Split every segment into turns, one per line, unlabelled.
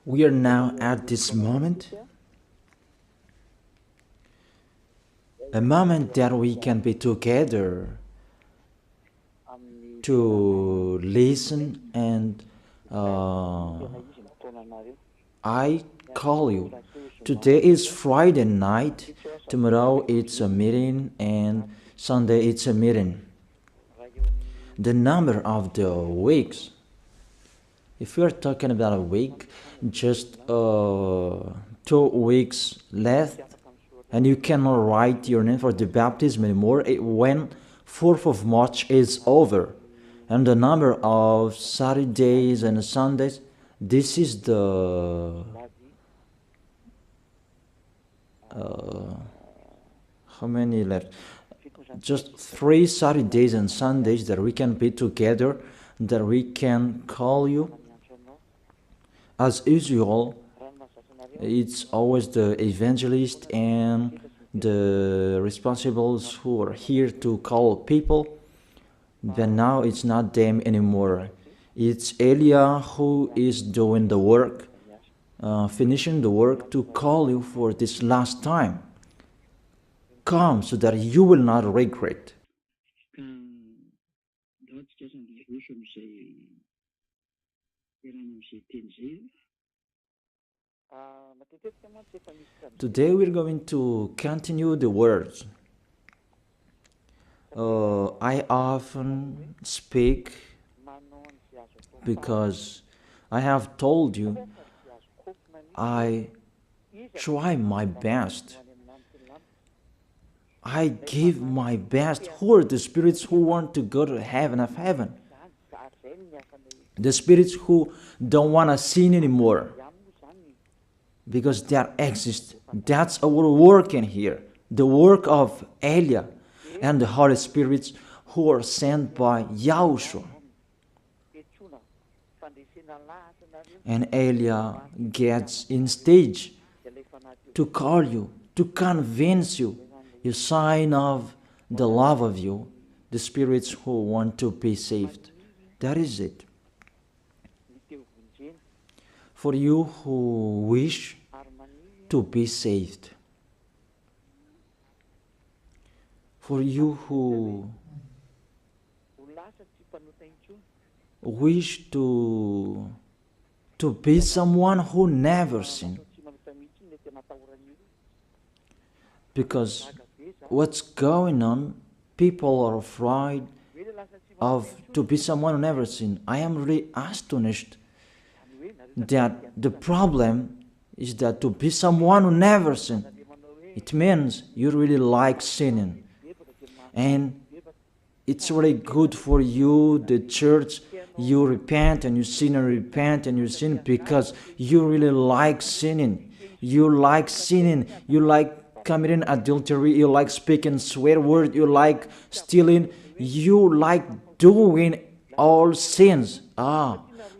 We are now at this moment, a moment that we can be together to listen, and I call you. Today is Friday night, tomorrow it's a meeting, and Sunday it's a meeting. The number of the weeks, if we are talking about a week, just 2 weeks left, and you cannot write your name for the baptism anymore when 4th of March is over. And the number of Saturdays and Sundays, this is the how many left? Just 3 Saturdays and Sundays that we can be together, that we can call you. As usual, it's always the evangelist and the responsibles who are here to call people. But now it's not them anymore. It's Elia who is doing the work, finishing the work to call you for this last time. Come so that you will not regret. Today we're going to continue the words. I often speak because I have told you I try my best. I give my best. Who are the spirits who want to go to heaven of heaven? The spirits who don't want to sin anymore, because that exists. That's our work in here. The work of Elia and the Holy Spirits who are sent by YAHOSHUAH. And Elia gets in stage to call you, to convince you, a sign of the love of you, the spirits who want to be saved. That is it. For you who wish to be saved, for you who wish to be someone who never sinned, because what's going on, people are afraid of to be someone who never sinned. I am really astonished that the problem is that to be someone who never sinned, it means you really like sinning. And it's really good for you, the church, you repent and you sin and repent and you sin because you really like sinning. You like sinning, you like committing adultery, you like speaking swear word, you like stealing, you like doing all sins.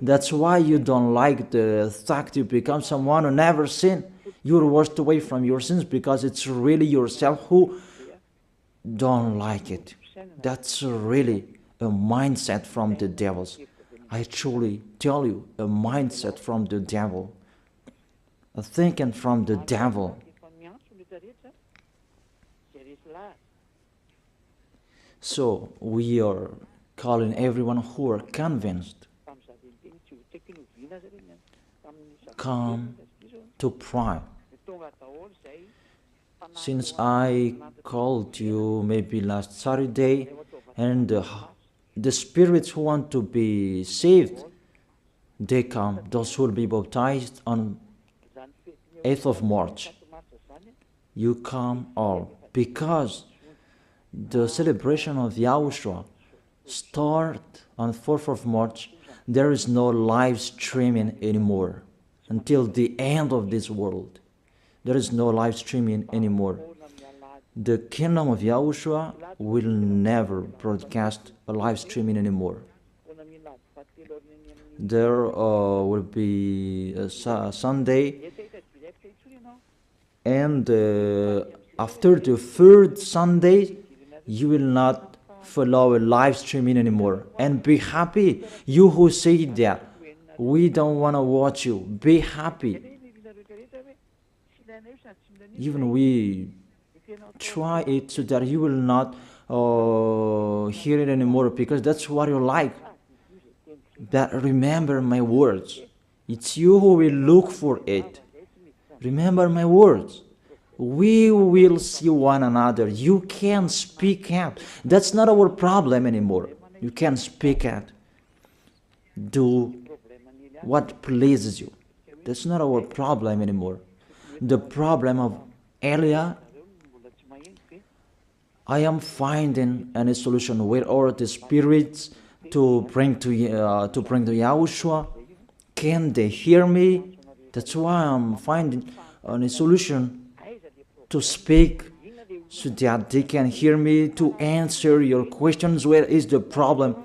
That's why you don't like the fact you become someone who never sinned. You're washed away from your sins because it's really yourself who don't like it. That's really a mindset from the devils. I truly tell you, a mindset from the devil. A thinking from the devil. So we are calling everyone who are convinced, come to pray. Since I called you maybe last Saturday, and the spirits who want to be saved, they come, those who will be baptized on 8th of March. You come all, because the celebration of YAHOSHUAH start on 4th of March. There is no live streaming anymore until the end of this world. There is no live streaming anymore. The kingdom of YAHOSHUAH will never broadcast a live streaming anymore. There will be a Sunday, and after the third Sunday, you will not follow a live streaming anymore. And be happy, you who say that We don't want to watch you. Be happy. Even we try it so that you will not hear it anymore, because that's what you like. But remember my words. It's you who will look for it. Remember my words. We will see one another. You can speak out. That's not our problem anymore. You can speak out. Do what pleases you. That's not our problem anymore. The problem of Elia, I am finding a solution where all the spirits to bring to YAHOSHUAH. Can they hear me? That's why I'm finding a solution to speak so that they can hear me, to answer your questions. Where is the problem?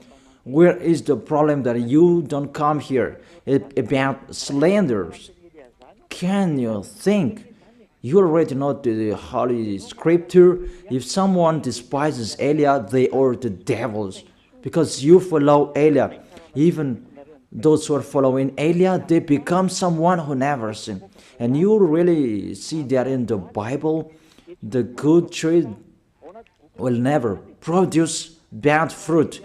Where is the problem that you don't come here about slanders? Can you think? You already know the Holy Scripture. If someone despises Elia, they are the devils, because you follow Elia. Even those who are following Elia, they become someone who never sinned. And you really see that in the Bible, the good tree will never produce bad fruit,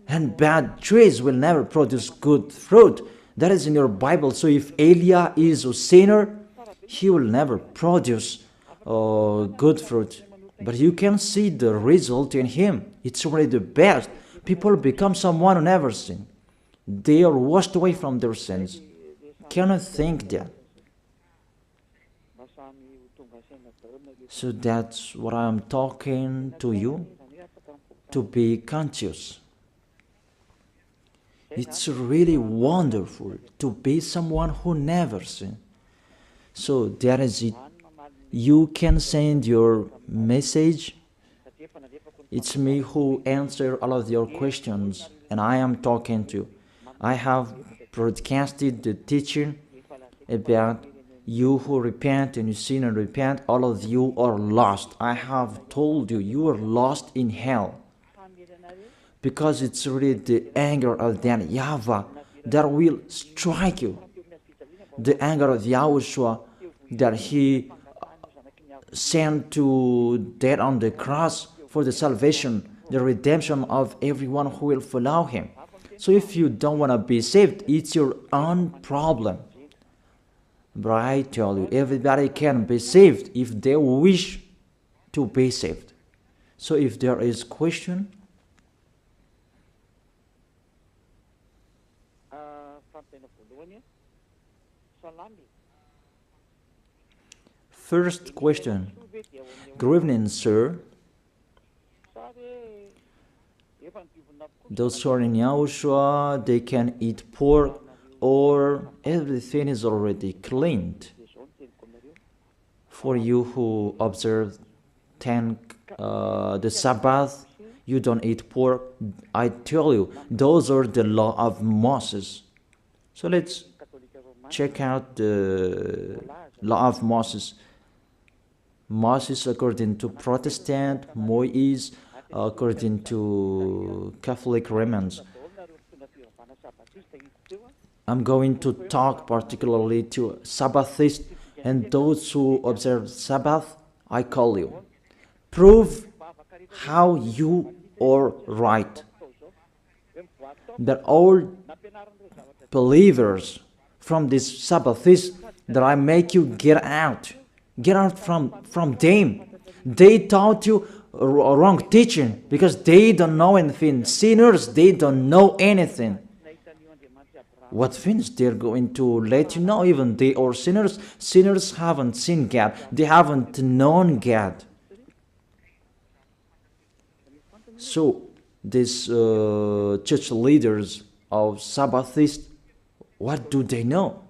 and bad trees will never produce good fruit. That is in your Bible. So if Elia is a sinner, he will never produce good fruit. But you can see the result in him. It's already the best. People become someone who never sinned. They are washed away from their sins. Can you think that? So that's what I am talking to you, to be conscious. It's really wonderful to be someone who never sinned. So that is it. You can send your message. It's me who answer all of your questions, and I am talking to you. I have broadcasted the teaching about you who repent and you sin and repent. All of you are lost. I have told you, you are lost in hell, because it's really the anger of that YAHVAH that will strike you. The anger of YAHOSHUAH that he sent to death on the cross for the salvation, the redemption of everyone who will follow him. So if you don't want to be saved, it's your own problem. But I tell you, everybody can be saved if they wish to be saved. So if there is question, first question. Good evening, sir. Those who are in YAHOSHUAH, they can eat pork, or everything is already cleaned. For you who observe the Sabbath, you don't eat pork. I tell you, those are the law of Moses. So let's check out the law of Moses. Moses according to Protestant, Moïse according to Catholic Romans. I'm going to talk particularly to Sabbathists and those who observe Sabbath. I call you. Prove how you are right. That all believers from this Sabbathists, that I make you get out. Get out from them. They taught you wrong teaching because they don't know anything. Sinners, they don't know anything. What things they're going to let you know? Even they are sinners. Sinners haven't seen God. They haven't known God. So these church leaders of Sabbathists, what do they know?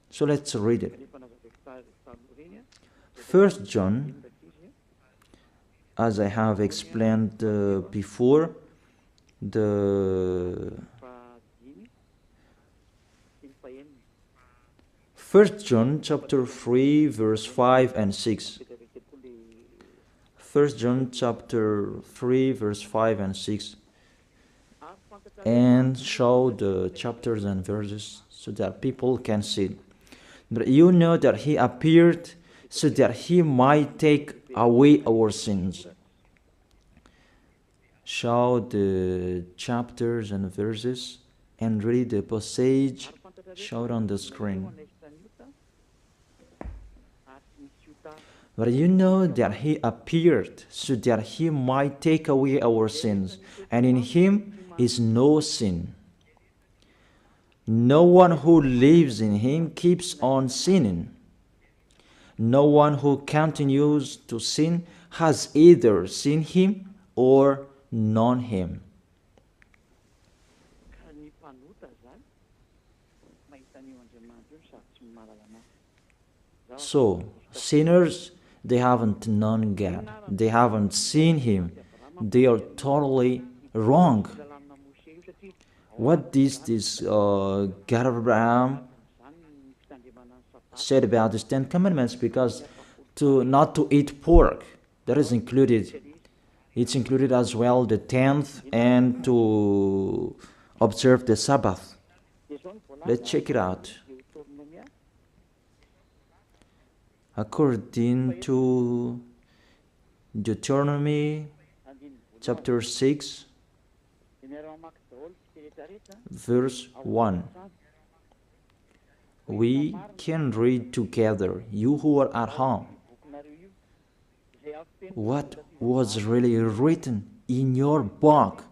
So let's read it. 1 John, as I have explained before, the 1 John chapter 3 verse 5 and 6. 1 John chapter 3 verse 5 and 6. and show the chapters and verses so that people can see. But you know that he appeared so that he might take away our sins. Show the chapters and verses and read the passage showed on the screen. But you know that he appeared so that he might take away our sins, and in him is no sin. No one who lives in him keeps on sinning. No one who continues to sin has either seen him or known him. So, sinners, they haven't known God. They haven't seen him. They are totally wrong. What is this God of Abraham said about the 10 Commandments? Because not to eat pork, that is included. It's included as well the 10th and to observe the Sabbath. Let's check it out. According to Deuteronomy chapter 6, verse 1. We can read together, you who are at home. What was really written in your book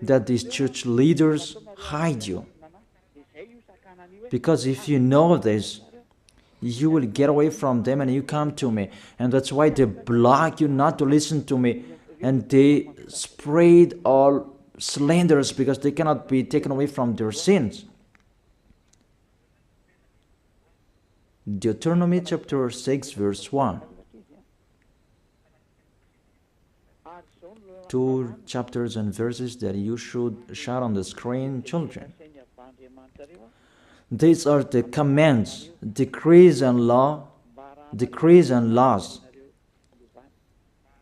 that these church leaders hide you? Because if you know this, you will get away from them and you come to me. And that's why they block you not to listen to me. And they spread all slanders because they cannot be taken away from their sins. Deuteronomy chapter 6 verse 1. 2 chapters and verses that you should shout on the screen, children. These are the commands, decrees and laws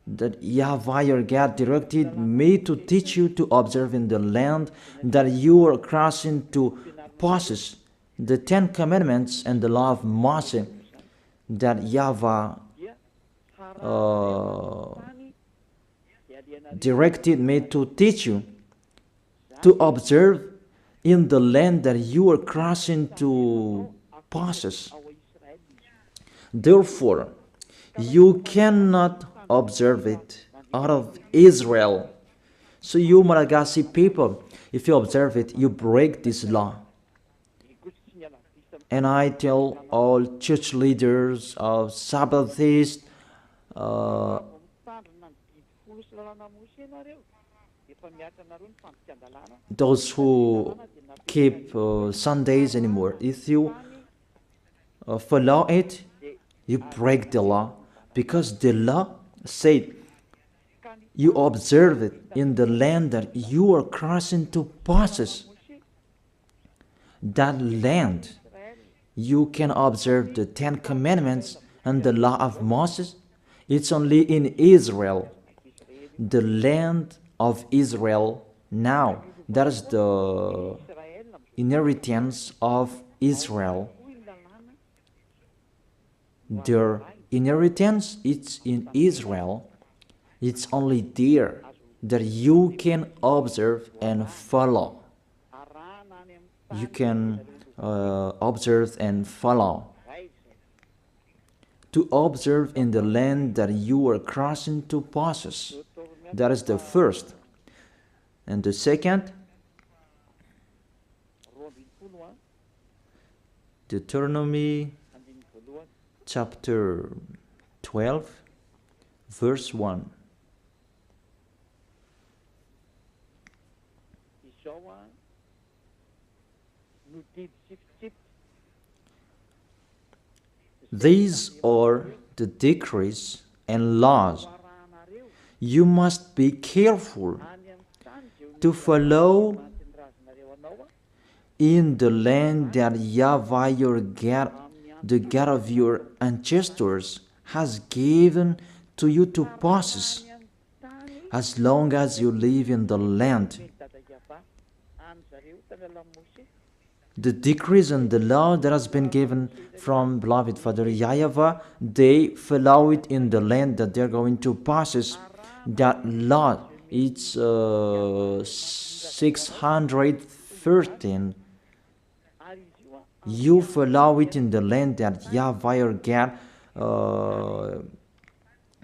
that YAHVAH your God directed me to teach you to observe in the land that you are crossing to possess, the 10 Commandments and the law of Moshè that YAHVAH directed me to teach you to observe in the land that you are crossing to possess. Therefore, you cannot observe it out of Israel. So you Malagasy people, if you observe it, you break this law. And I tell all church leaders of Sabbathists, those who keep Sundays anymore, if you follow it, you break the law, because the law said you observe it in the land that you are crossing to possess. That land, you can observe the 10 Commandments and the law of Moses. It's only in Israel, the land of Israel now. That is the inheritance of Israel. Their inheritance, it's in Israel. It's only there that you can observe and follow. You can observe and follow. To observe in the land that you are crossing to possess. That is the first. And the second, Deuteronomy chapter 12, verse 1. These are the decrees and laws you must be careful to follow in the land that YAHVAH your God, the God of your ancestors, has given to you to possess, as long as you live in the land. the decrees and the law that has been given from beloved Father YAHVAH, they follow it in the land that they're going to possess. That law, it's 613. You follow it in the land that YAHVAH your God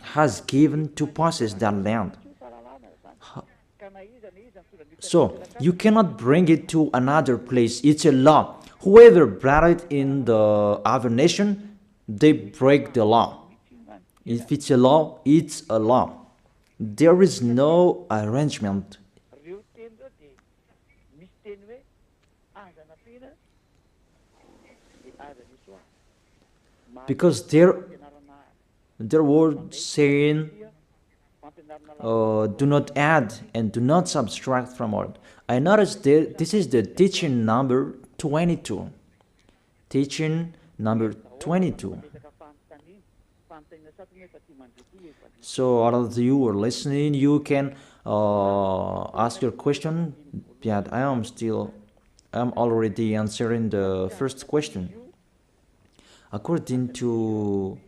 has given to possess that land. So you cannot bring it to another place. It's a law. Whoever brought it in the other nation, they break the law. If it's a law, it's a law. There is no arrangement. Because their word saying, do not add and do not subtract from it. I noticed this is the teaching number 22. Teaching number 22. So all of you who are listening, you can ask your question. Yeah, I'm already answering the first question. According to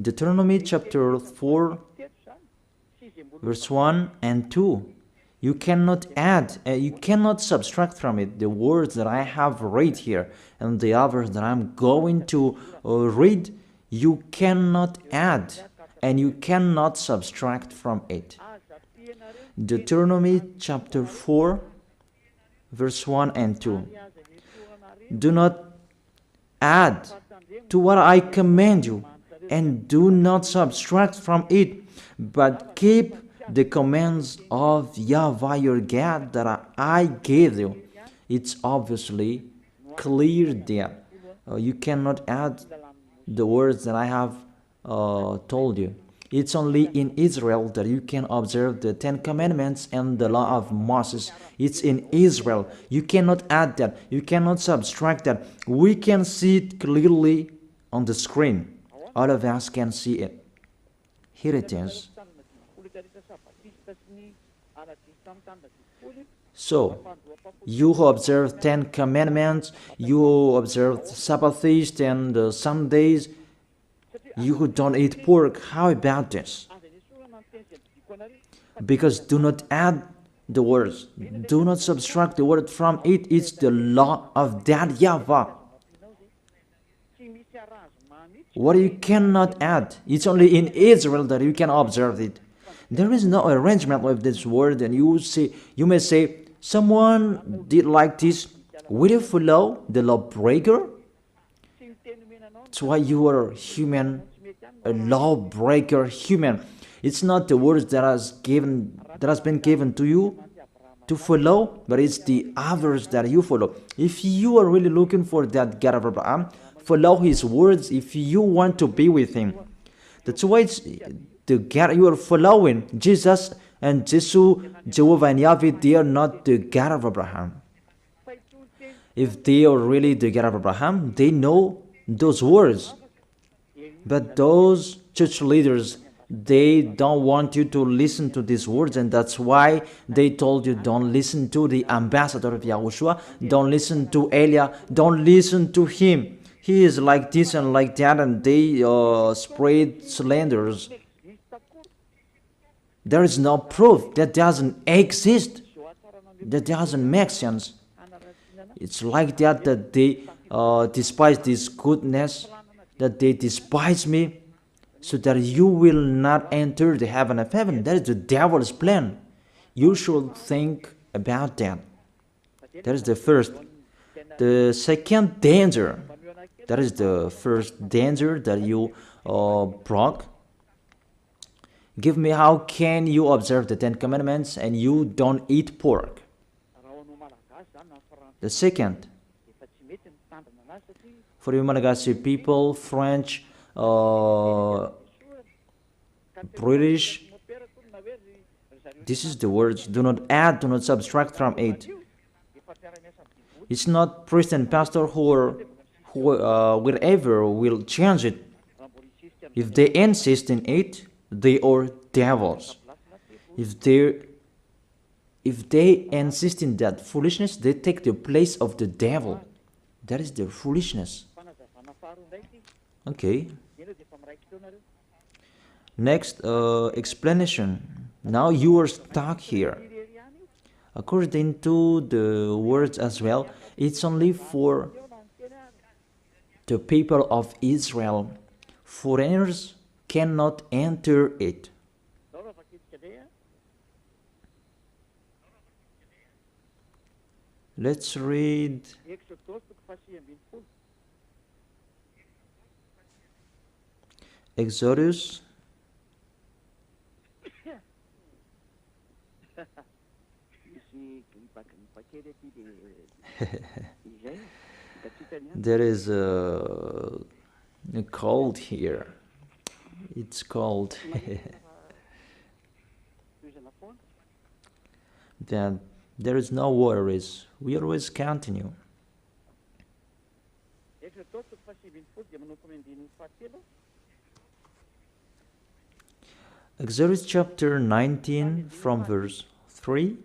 Deuteronomy chapter 4, verse 1 and 2, you cannot add, you cannot subtract from it the words that I have read here and the others that I'm going to read. You cannot add and you cannot subtract from it. Deuteronomy chapter 4, verse 1 and 2. Do not add to what I command you, and do not subtract from it, but keep the commands of YAHVAH your God that I gave you. It's obviously clear that you cannot add the words that I have told you. It's only in Israel that you can observe the 10 Commandments and the law of Moses. It's in Israel. You cannot add that. You cannot subtract that. We can see it clearly on the screen. All of us can see it. Here it is. So, you who observe 10 Commandments, you who observe Sabbath feast and Sundays, you who don't eat pork, how about this? Because do not add the words, do not subtract the word from it. It's the law of that YAHVAH. What you cannot add, it's only in Israel that you can observe it. There is no arrangement with this word, and you may say, someone did like this. Will you follow the lawbreaker? That's why you are human, a lawbreaker human. It's not the words that has been given to you to follow, but it's the others that you follow. If you are really looking for that God of Abraham, follow his words if you want to be with him. That's why it's the God you are following. Jesus and Jesus, Jehovah and Yahweh, they are not the God of Abraham. If they are really the God of Abraham, they know those words. But those church leaders, they don't want you to listen to these words, and that's why they told you don't listen to the ambassador of YAHOSHUAH, don't listen to Elia, don't listen to him. He is like this and like that, and they spread slanders. There is no proof. That doesn't exist. That doesn't make sense. It's like that they despise this goodness, that they despise me, so that you will not enter the heaven of heaven. That is the devil's plan. You should think about that. That is the first. The second danger, that is the first danger that you broke. Give me, how can you observe the 10 Commandments and you don't eat pork? The second, for you Malagasy people, French, British, this is the words, do not add, do not subtract from it. It's not priest and pastor who wherever will change it. If they insist in it, they are devils. If if they insist in that foolishness, they take the place of the devil. That is their foolishness. Okay. Next, explanation. Now you are stuck here. According to the words as well, it's only for the people of Israel. Foreigners cannot enter it. Let's read Exodus there is a cold here. It's cold. Then there is no worries. We always continue. Exodus chapter 19 from verse 3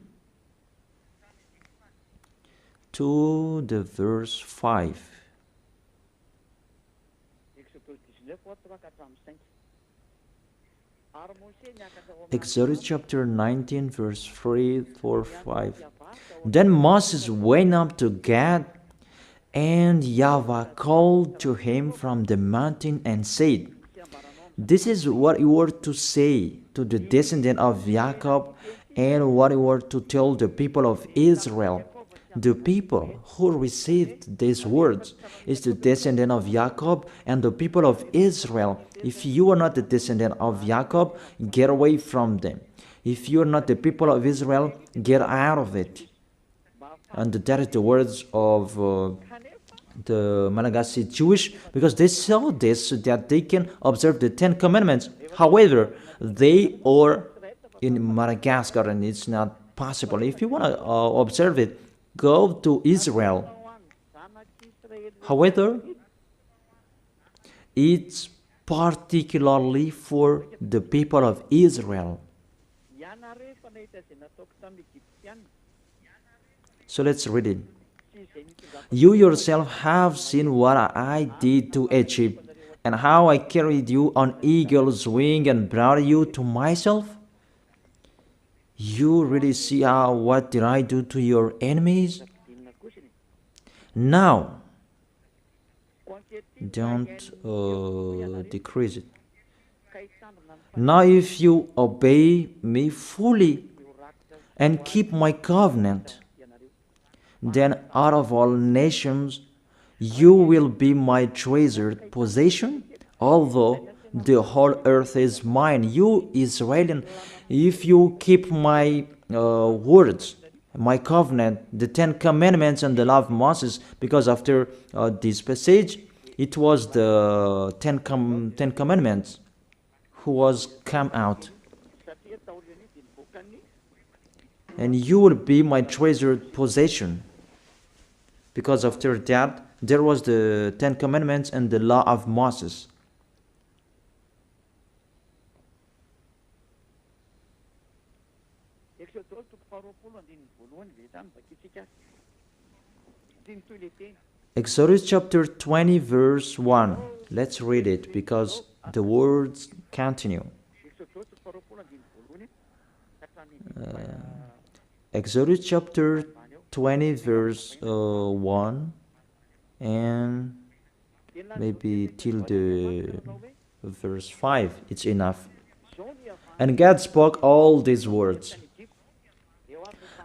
to the verse 5. Exodus chapter 19 verse 3 4 5. Then Moses went up to Gad, and YAHVAH called to him from the mountain and said, "This is what you were to say to the descendant of Jacob, and what you were to tell the people of Israel. The people who received these words is the descendant of Jacob and the people of Israel. If you are not the descendant of Jacob, get away from them. If you are not the people of Israel, get out of it." And that is the words of the Malagasy Jewish, because they saw this so that they can observe the 10 Commandments. However, they are in Madagascar and it's not possible. If you want to observe it, go to Israel. However, it's particularly for the people of Israel. So let's read it. You yourself have seen what I did to Egypt, and how I carried you on eagle's wing and brought you to myself. You really see what did I do to your enemies? Now, don't decrease it. Now if you obey me fully and keep my covenant, then out of all nations you will be my treasured possession, although the whole earth is mine. You Israelian, if you keep my words, my covenant, the 10 Commandments and the law of Moses, because after this passage, it was the 10 Commandments who was come out. And you will be my treasured possession. Because after that, there was the 10 Commandments and the law of Moses. Exodus chapter 20 verse 1. Let's read it because the words continue. Exodus chapter 20 verse 1 and maybe till the verse 5. It's enough. And God spoke all these words.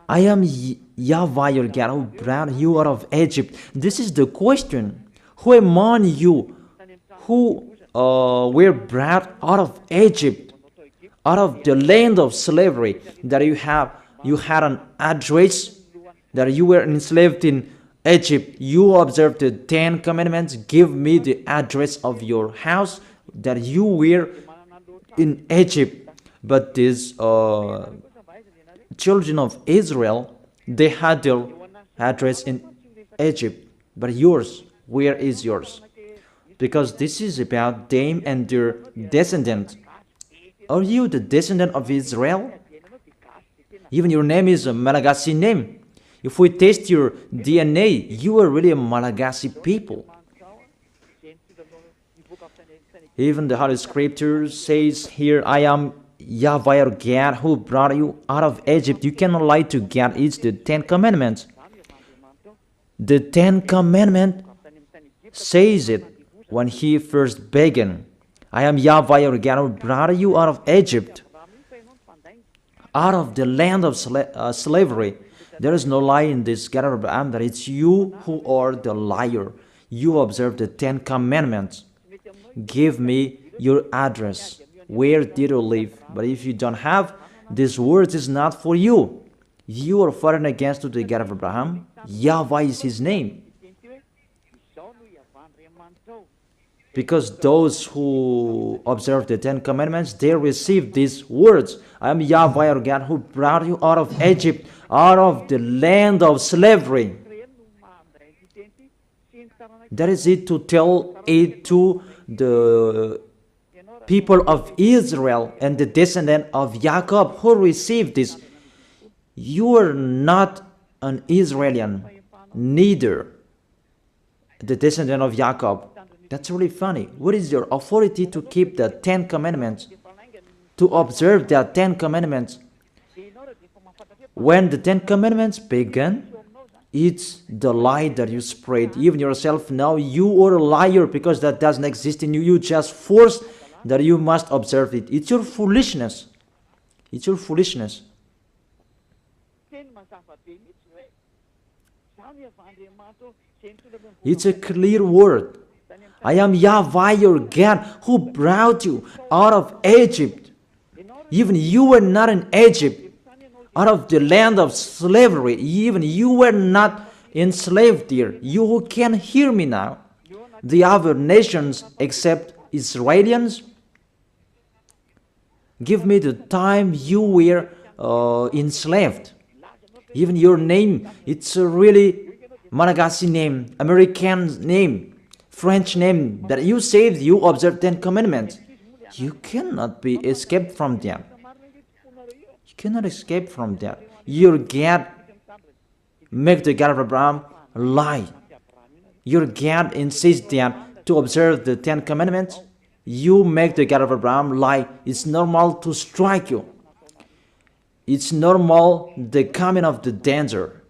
I am YAHVAH your God who brought you out of Egypt. This is the question. Who among you who were brought out of Egypt, out of the land of slavery, that you had an address, that you were enslaved in Egypt, you observed the 10 Commandments, give me the address of your house, that you were in Egypt. But these children of Israel, they had their address in Egypt. But yours, where is yours? Because this is about them and their descendants. Are you the descendant of Israel? Even your name is a Malagasy name. If we test your DNA, you are really a Malagasy people. Even the Holy Scripture says here, I am YAHVAH your God who brought you out of Egypt. You cannot lie to God. It's the 10 Commandments. The 10 Commandments says it when he first began. I am YAHVAH your God who brought you out of Egypt, out of the land of slavery. There is no lie in this God of Abraham, that it's you who are the liar. You observe the 10 Commandments. Give me your address. Where did you live? But if you don't have, this word is not for you. You are fighting against the God of Abraham. YAHVAH is his name. Because those who observe the 10 Commandments, they receive these words. I am YAHVAH your God who brought you out of Egypt, out of the land of slavery. That is it, to tell it to the people of Israel and the descendant of Jacob who received this. You are not an Israelian, neither the descendant of Jacob. That's really funny. What is your authority to keep the 10 Commandments? To observe the 10 Commandments? When the 10 Commandments began, it's the lie that you spread. Even yourself now, you are a liar, because that doesn't exist in you. You just force that you must observe it. It's your foolishness. It's your foolishness. It's a clear word. I am YAHVAH your God who brought you out of Egypt. Even you were not in Egypt, out of the land of slavery. Even you were not enslaved there. You who can hear me now, the other nations except Israelians, give me the time you were enslaved. Even your name, it's a really Malagasy name, American name, French name, that you saved, you observe 10 Commandments. You cannot be escaped from that. You cannot escape from that. Your God make the God of Abraham lie. Your God insists that to observe the 10 Commandments, you make the God of Abraham lie. It's normal to strike you. It's normal the coming of the danger.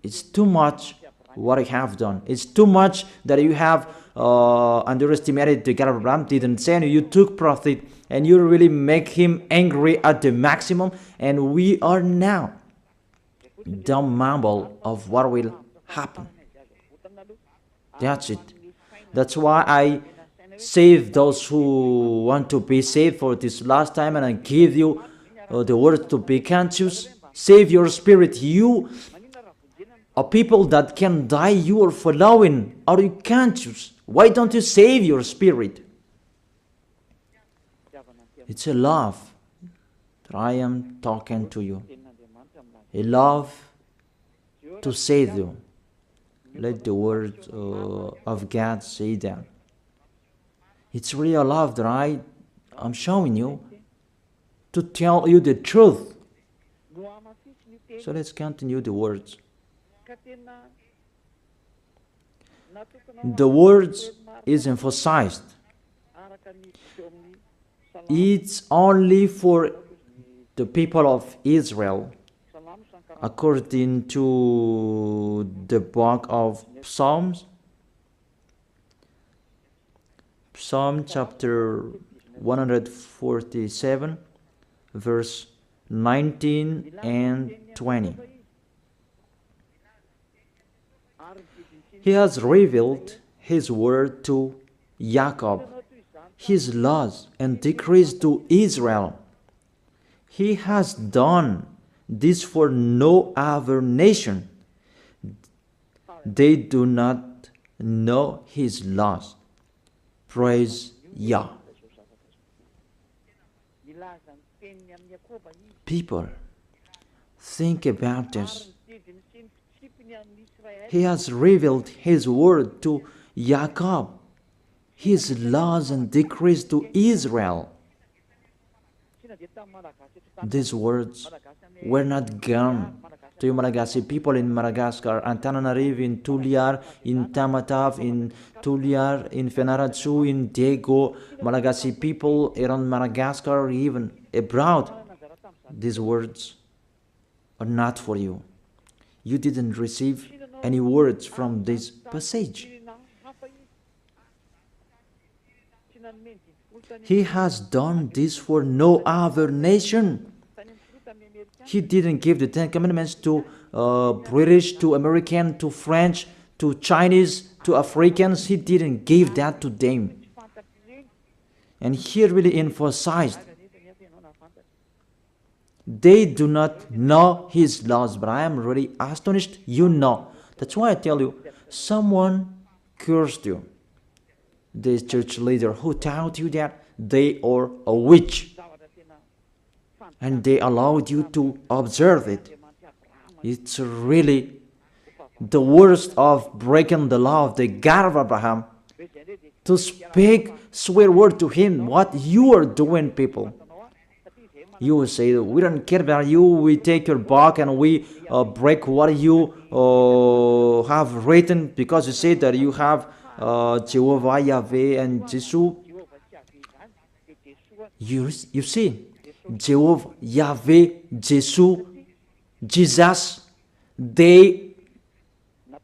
It's too much what I have done. It's too much that you have underestimated the God of Abraham, didn't send you. You took profit and you really make him angry at the maximum. And we are now the mumble of what will happen. That's it. That's why I save those who want to be saved for this last time, and I give you the word to be conscious. Save your spirit. You are people that can die. You are following. Are you conscious? Why don't you save your spirit? It's a love that I am talking to you. A love to save you. Let the word of God say that. It's really a love that I am showing you to tell you the truth. So let's continue the words. The words is emphasized. It's only for the people of Israel, according to the book of Psalms. Psalm chapter 147, verse 19 and 20. He has revealed his word to Jacob, his laws and decrees to Israel. He has done this for no other nation. They do not know his laws. Praise Yah. People, think about this. He has revealed his word to Jacob, his laws and decrees to Israel. These words were not gone to Malagasy people in Madagascar, Antananarivo, in Tuliar, in Tamatave, in Tuliar, in Fenaratsu, in Dago, Malagasy people around Madagascar, even abroad. These words are not for you. You didn't receive any words from this passage. He has done this for no other nation. He didn't give the Ten Commandments to British, to American, to French, to Chinese, to Africans. He didn't give that to them. And he really emphasized, they do not know his laws, but I am really astonished you know. That's why I tell you, someone cursed you. This church leader who taught you that they are a witch. And they allowed you to observe it. It's really the worst of breaking the law of the God of Abraham. To speak swear word to him, what you are doing, people. You will say, we don't care about you, we take your book and we break what you have written, because you say that you have Jehovah, Yahweh, and Jesus. You see, Jehovah, Yahweh, Jesus, they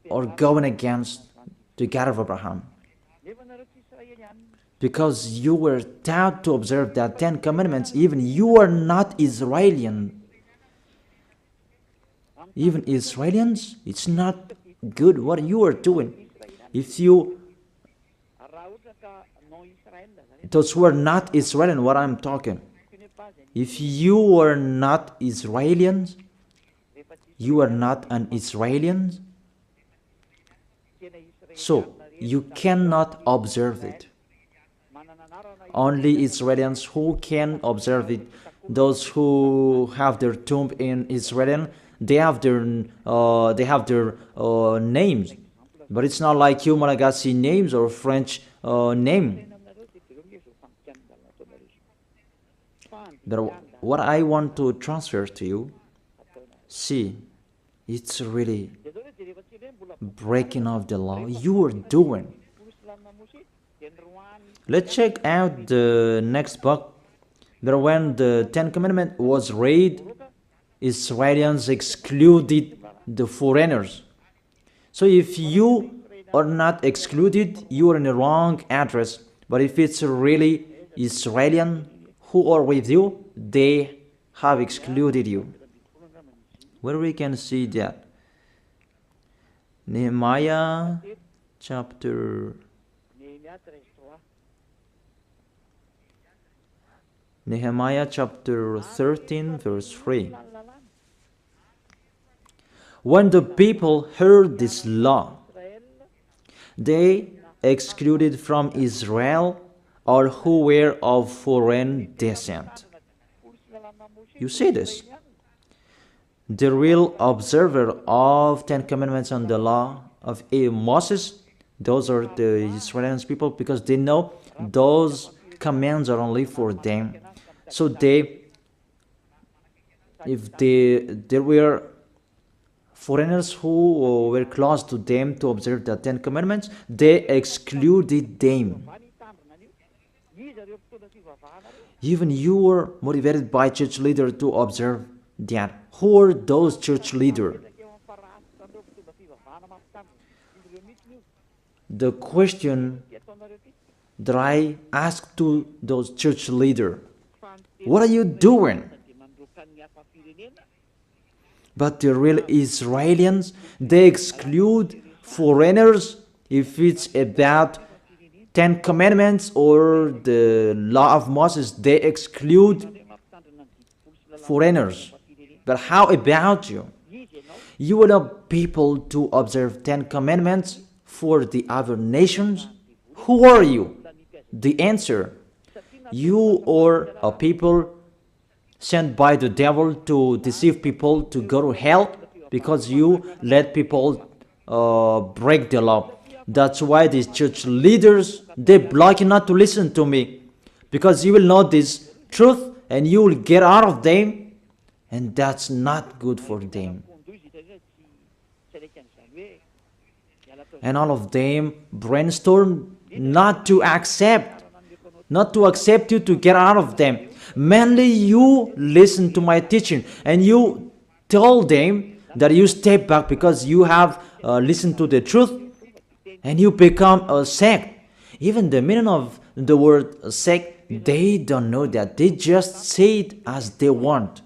are going against the God of Abraham. Because you were taught to observe the Ten Commandments, even you are not Israelian. Even Israelians, it's not good what you are doing. If you, those who are not Israelian, what I'm talking, if you are not Israelians, you are not an Israelian, so you cannot observe it. Only Israelians who can observe it. Those who have their tomb in Israel, they have their names, but it's not like you Malagasy names or French name. But what I want to transfer to you, see, it's really breaking of the law you are doing. Let's check out the next book. That when the Ten Commandments was read, Israelians excluded the foreigners. So if you are not excluded, you are in the wrong address. But if it's really Israelian who are with you, they have excluded you. Where we can see that? Nehemiah chapter 13, verse 3. When the people heard this law, they excluded from Israel all who were of foreign descent. You see this? The real observer of Ten Commandments and the law of Moses, those are the Israeli people, because they know those commands are only for them. So if there were foreigners who were close to them to observe the Ten Commandments, they excluded them. Even you were motivated by church leader to observe that. Who are those church leaders? The question that I asked to those church leaders, what are you doing? But the real Israelians, they exclude foreigners if it's about Ten Commandments or the law of Moses. They exclude foreigners. But how about you? You allow people to observe Ten Commandments for the other nations? Who are you? The answer, you are a people sent by the devil to deceive people to go to hell because you let people break the law. That's why these church leaders, they block you not to listen to me, because you will know this truth and you will get out of them, and that's not good for them. And all of them brainstorm not to accept you to get out of them. Mainly you listen to my teaching and you tell them that you step back because you have listened to the truth, and you become a sect. Even the meaning of the word sect, they don't know that. They just say it as they want.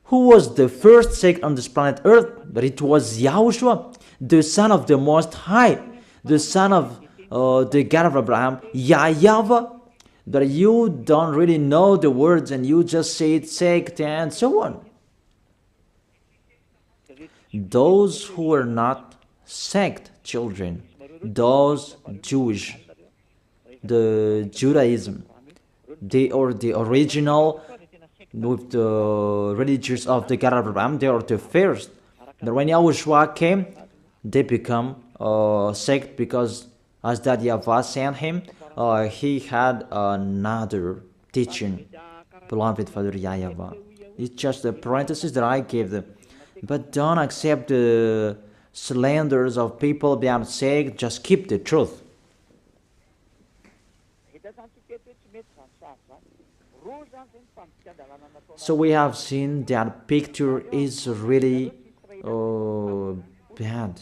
Who was the first sect on this planet Earth? But it was Yahushua, the son of the Most High, the son of the God of Abraham, YAHVAH. That you don't really know the words and you just say it sect and so on. Those who are not sect children, those Jewish, the Judaism, they are the original with the religions of the God of Abraham. They are the first. But when YAHOSHUAH came, they become a sect because as that YAHVAH sent him, he had another teaching. Beloved Father YAHVAH. It's just a parenthesis that I gave them. But don't accept the slanders of people being sect. Just keep the truth. So we have seen that picture is really bad.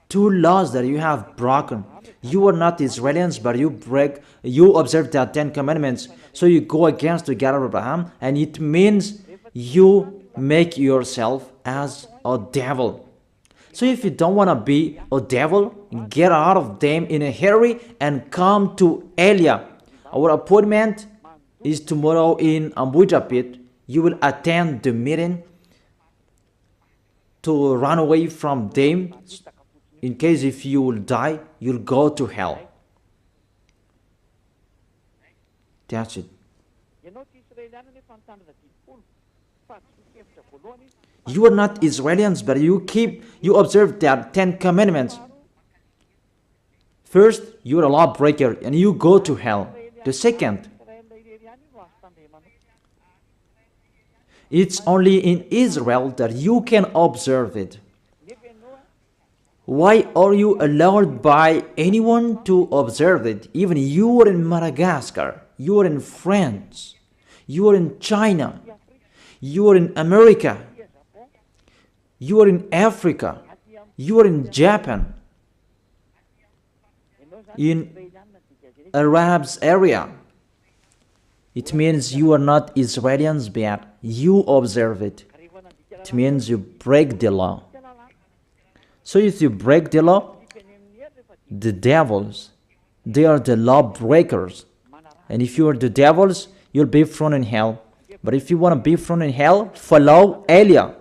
Two laws that you have broken. You are not Israelis, but you observe the 10 commandments. So you go against the God of Abraham, and it means you make yourself as a devil. So if you don't want to be a devil, get out of them in a hurry and come to Elia. Our appointment is tomorrow in Ambuja Pit. You will attend the meeting to run away from them. In case if you will die, you'll go to hell. That's it. You are not Israelis, but you observe their 10 commandments. First, you are a lawbreaker and you go to hell. The second, it's only in Israel that you can observe it. Why are you allowed by anyone to observe it? Even you are in Madagascar, you are in France, you are in China, you are in America, you are in Africa, you are in Japan, in Arabs area. It means you are not Israelis, but you observe it. It means you break the law. So if you break the law, the devils, they are the law breakers. And if you are the devils, you'll be thrown in hell. But if you want to be thrown in hell, follow Elia.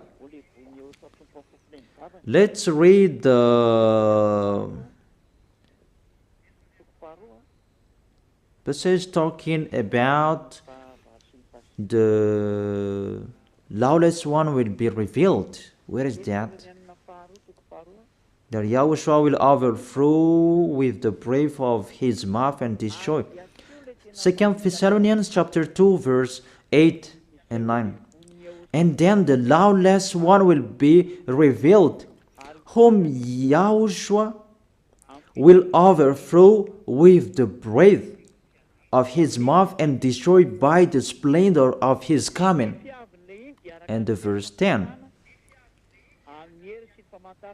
Let's read the passage talking about the lawless one will be revealed. Where is that? That YAHOSHUAH will overthrow with the breath of his mouth and destroy. 2 Thessalonians chapter 2 verse 8 and 9. And then the lawless one will be revealed, whom YAHOSHUAH will overthrow with the breath of his mouth and destroy by the splendor of his coming. And the verse 10.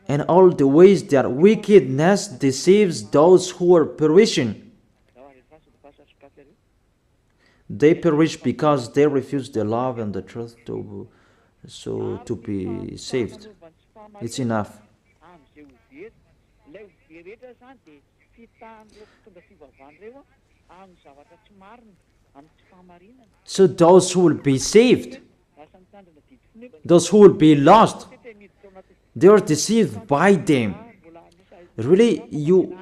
And all the ways that wickedness deceives those who are perishing. They perish because they refuse the love and the truth to be saved. It's enough. So those who will be saved, those who will be lost, they are deceived by them. Really, you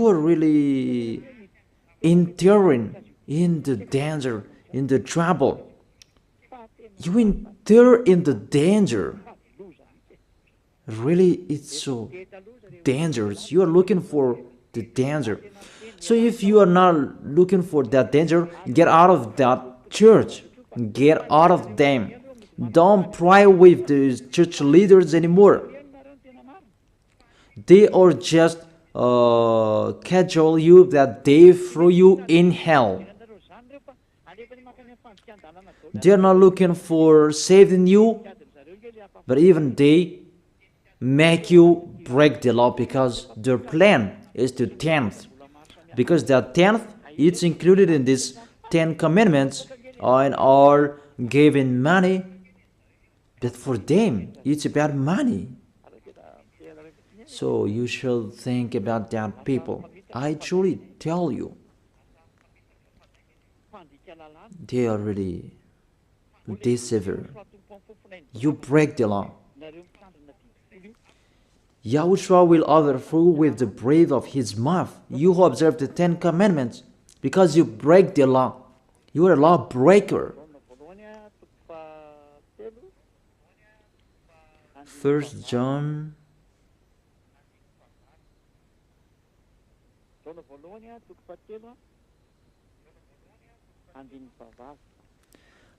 are really entering in the danger, in the trouble. You enter in the danger. Really, it's so dangerous. You are looking for the danger. So if you are not looking for that danger, get out of that church. Get out of them. Don't pray with the church leaders anymore. They are just casual you that they throw you in hell. They are not looking for saving you, but even they make you break the law because their plan is to tenth. Because that tenth, it's included in this 10 commandments and are giving money, but for them, it's about money. So you should think about that, people. I truly tell you, they are really deceiver. You break the law. YAHOSHUAH will overthrow with the breath of his mouth. You who observe the 10 commandments, because you break the law. You are a lawbreaker. 1 John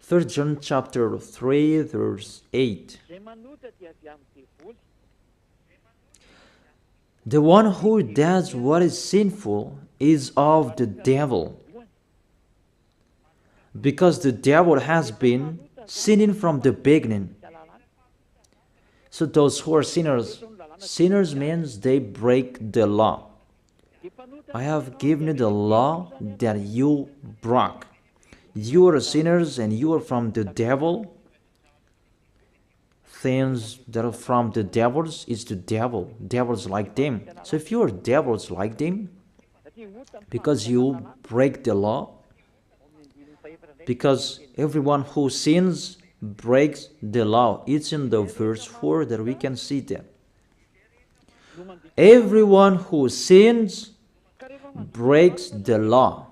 1 John chapter 3 verse 8. The one who does what is sinful is of the devil, because the devil has been sinning from the beginning. So those who are sinners, sinners means they break the law. I have given you the law that you broke. You are sinners and you are from the devil. Things that are from the devils is the devil. Devils like them. So if you are devils like them, because you break the law, because everyone who sins breaks the law. It's in the verse 4 that we can see that. Everyone who sins breaks the law.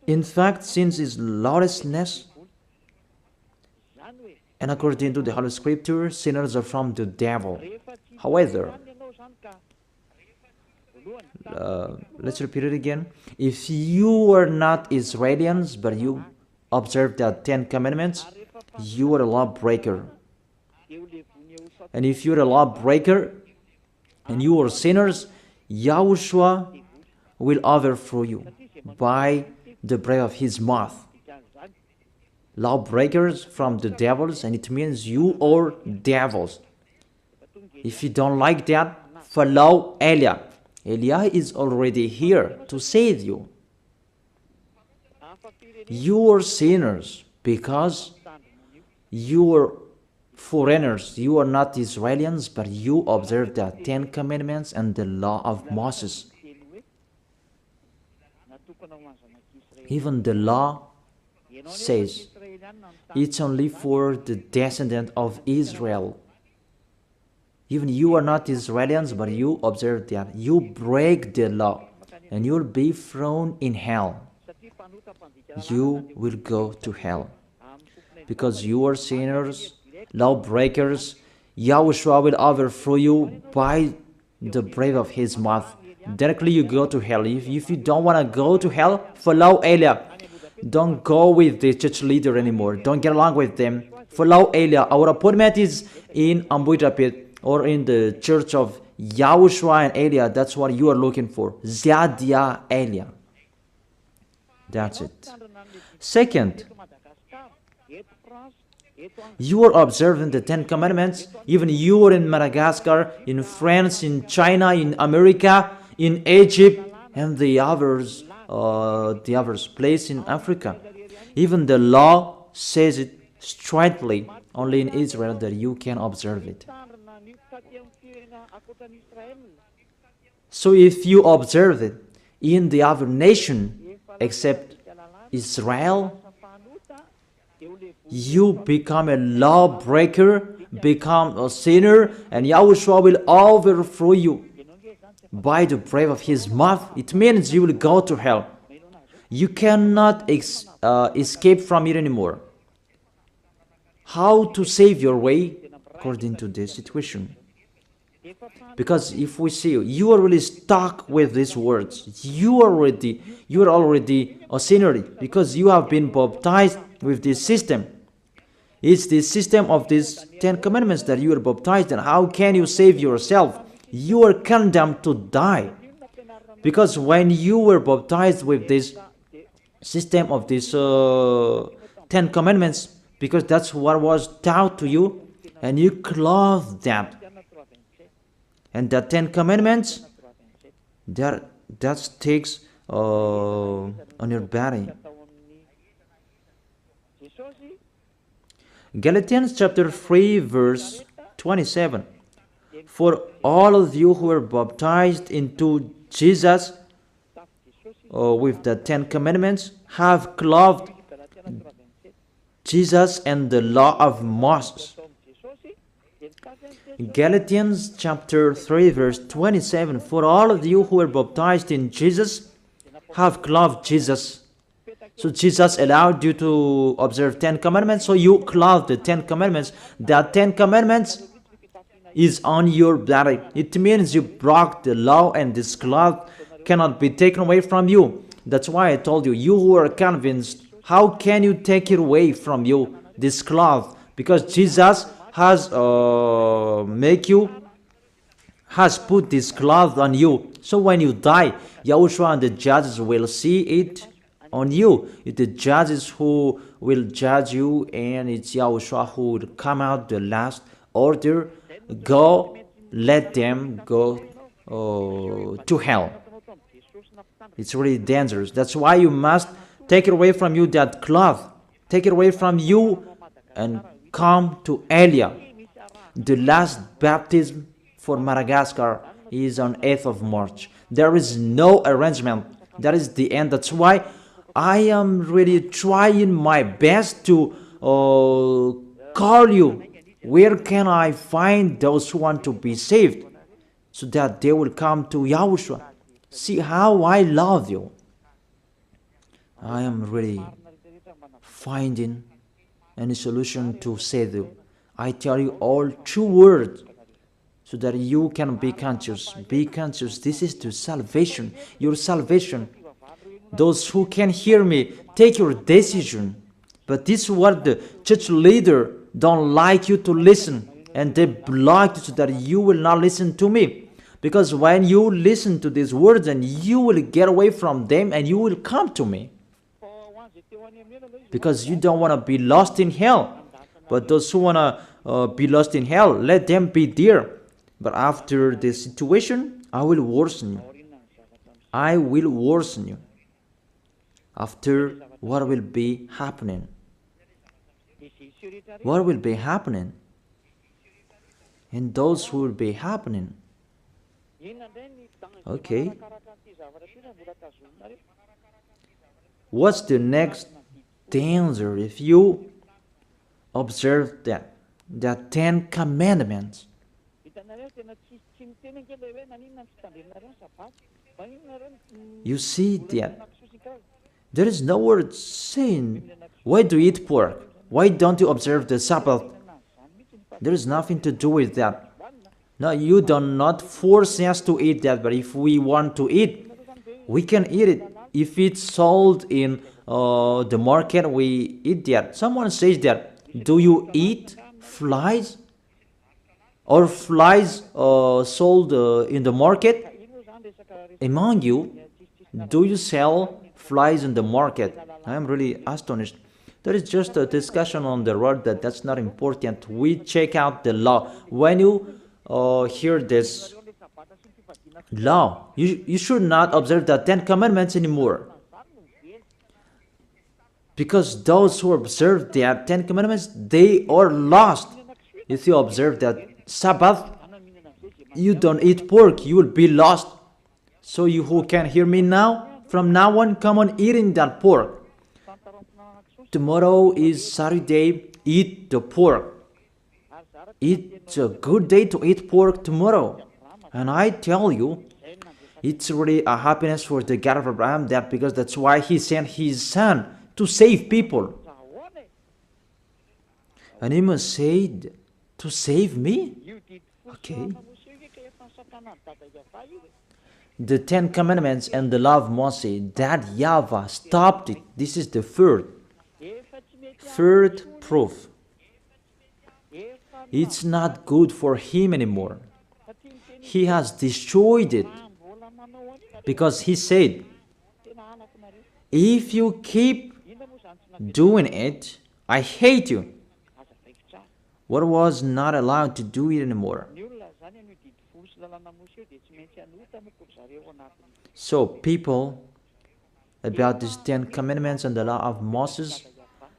In fact, sin is lawlessness. And according to the Holy Scripture, sinners are from the devil. However, let's repeat it again. If you are not Israelians, but you observe the 10 commandments, you are a lawbreaker. And if you are a lawbreaker and you are sinners, YAHOSHUAH will overthrow you by the breath of his mouth. Lawbreakers from the devils, and it means you are devils. If you don't like that, follow Eliah. Eliah is already here to save you. You are sinners because you are foreigners. You are not Israelians, but you observe the 10 commandments and the law of Moses. Even the law says it's only for the descendant of Israel. Even you are not Israelians, but you observe that. You break the law, and you'll be thrown in hell. You will go to hell. Because you are sinners, lawbreakers, YAHOSHUAH will overthrow you by the breath of his mouth. Directly you go to hell. If you don't want to go to hell, follow Eliah. Don't go with the church leader anymore. Don't get along with them. Follow Eliah. Our appointment is in Ambuidapit, or in the church of YAHOSHUAH and Eliah. That's what you are looking for. Zadia Eliah. That's it. Second, you are observing the 10 commandments. Even you are in Madagascar, in France, in China, in America, in Egypt, and the others place in Africa. Even the law says it straightly, only in Israel that you can observe it. So if you observe it in the other nation except Israel, you become a lawbreaker, become a sinner, and YAHOSHUAH will overthrow you by the breath of his mouth. It means you will go to hell. You cannot escape from it anymore. How to save your way according to this situation? Because if we see you are really stuck with these words, you are already a sinner because you have been baptized with this system. It's the system of these 10 commandments that you are baptized in. How can you save yourself? You are condemned to die. Because when you were baptized with this system of these 10 commandments, because that's what was taught to you, and you clothe that. And the 10 commandments, that takes on your body. Galatians chapter 3 verse 27. For all of you who are baptized into Jesus with the 10 commandments have clothed Jesus and the law of Moses. Galatians chapter 3 verse 27. For all of you who are baptized in Jesus have clothed Jesus. So Jesus allowed you to observe 10 commandments, so you clothe the 10 commandments. The 10 commandments is on your body. It means you broke the law, and this cloth cannot be taken away from you. That's why I told you, you who are convinced, how can you take it away from you, this cloth? Because Jesus has put this cloth on you. So when you die, Yahushua and the judges will see it on you. It's the judges who will judge you, and it's Yahushua who will come out the last order. Go, let them go to hell. It's really dangerous. That's why you must take it away from you, that cloth. Take it away from you and come to Elia. The last baptism for Madagascar is on 8th of March. There is no arrangement. That is the end. That's why I am really trying my best to call you. Where can I find those who want to be saved so that they will come to Yahushua? See how I love you. I am really finding any solution to save you. I tell you all true words so that you can be conscious. Be conscious. This is the salvation, your salvation. Those who can hear me, take your decision. But this is what the church leader don't like you to listen, and they block you so that you will not listen to me. Because when you listen to these words, and you will get away from them and you will come to me. Because you don't want to be lost in hell. But those who want to be lost in hell, let them be there. But after the situation, I will worsen you. I will worsen you. After, what will be happening? What will be happening? And those who will be happening. Okay. What's the next danger if you observe that? The 10 commandments. You see that there is no word saying, why do you eat pork? Why don't you observe the Sabbath? There is nothing to do with that. No, you do not force us to eat that, but if we want to eat, we can eat it. If it's sold in the market, we eat that. Someone says that, do you eat flies? Or flies sold in the market? Among you, do you sell flies in the market? I am really astonished. There is just a discussion on the road that's not important. We check out the law. When you hear this law, you should not observe the 10 commandments anymore. Because those who observe the 10 commandments, they are lost. If you observe that Sabbath, you don't eat pork, you will be lost. So you who can hear me now, from now on, come on eating that pork. Tomorrow is Saturday, eat the pork. It's a good day to eat pork tomorrow. And I tell you, it's really a happiness for the God of Abraham, that because that's why he sent his son to save people. And he must say, to save me? Okay. the Ten Commandments and the law of Moses, that YAHVAH stopped it. This is the third proof. It's not good for him anymore. He has destroyed it because he said, if you keep doing it, I hate you. What was not allowed to do it anymore. So people, about these 10 commandments and the law of Moses,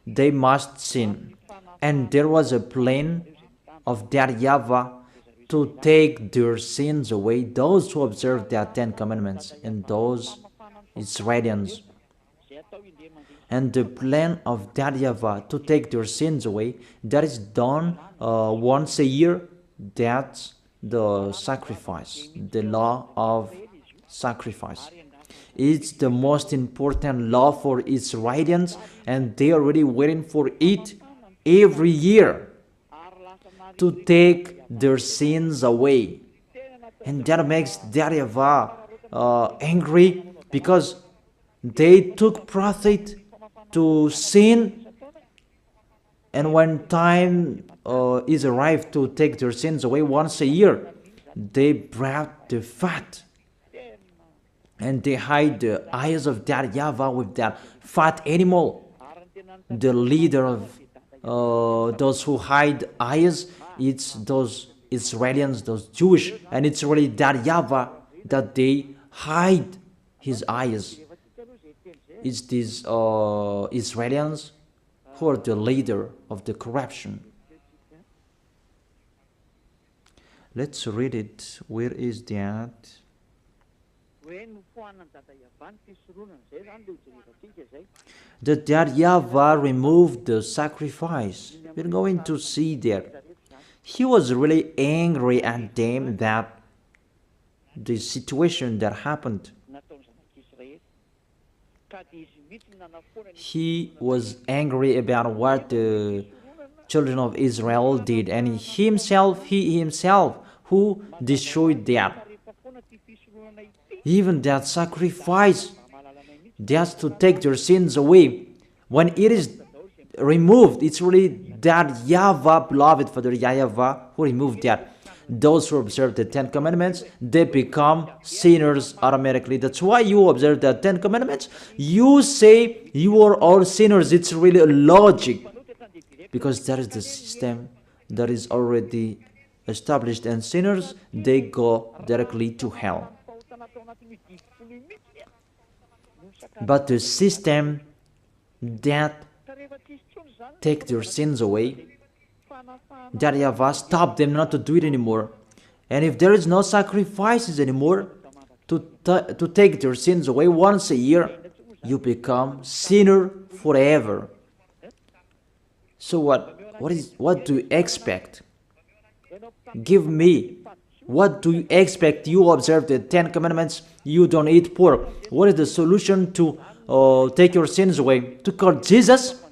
they must sin. And there was a plan of that YAHVAH to take their sins away, those who observe their 10 commandments and those Israelians. And the plan of that YAHVAH to take their sins away, that is done once a year. That's the sacrifice, the law of sacrifice. It's the most important law for Israelians, and they are really waiting for it every year to take their sins away. And that makes that YAHVAH angry, because they took profit to sin, and when time is arrived to take their sins away once a year, they brought the fat and they hide the eyes of that YAHVAH with that fat animal. The leader of those who hide eyes, it's those Israelians, those Jewish, and it's really that YAHVAH that they hide his eyes. It's these Israelians who are the leader of the corruption. Let's read it. Where is that? That YAHVAH removed the sacrifice. We're going to see there. He was really angry at them, that the situation that happened. He was angry about what the children of Israel did, and he himself who destroyed that. Even that sacrifice, just to take their sins away, when it is removed, it's really that YAHVAH, beloved Father YAHVAH, who removed that. Those who observe the 10 commandments, they become sinners automatically. That's why you observe the 10 commandments. You say you are all sinners. It's really a logic, because that is the system that is already established, and sinners, they go directly to hell. But the system that take their sins away, that YAHVAH stopped them not to do it anymore. And if there is no sacrifices anymore to take their sins away once a year, you become sinner forever. So what do you expect? Give me. What do you expect? You observe the 10 commandments, you don't eat pork. What is the solution to take your sins away? To call Jesus?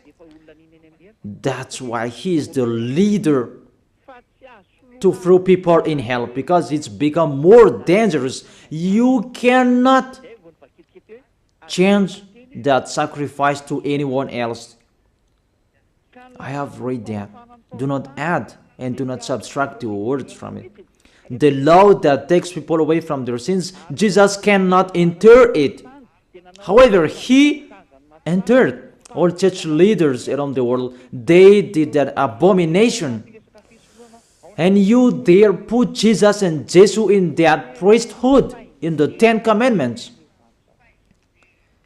That's why he is the leader to throw people in hell, because it's become more dangerous. You cannot change that sacrifice to anyone else. I have read that. Do not add and do not subtract the words from it. The law that takes people away from their sins, Jesus cannot enter it. However, he entered. All church leaders around the world, they did that abomination. And you dare put Jesus and Jesus in that priesthood, in the 10 commandments.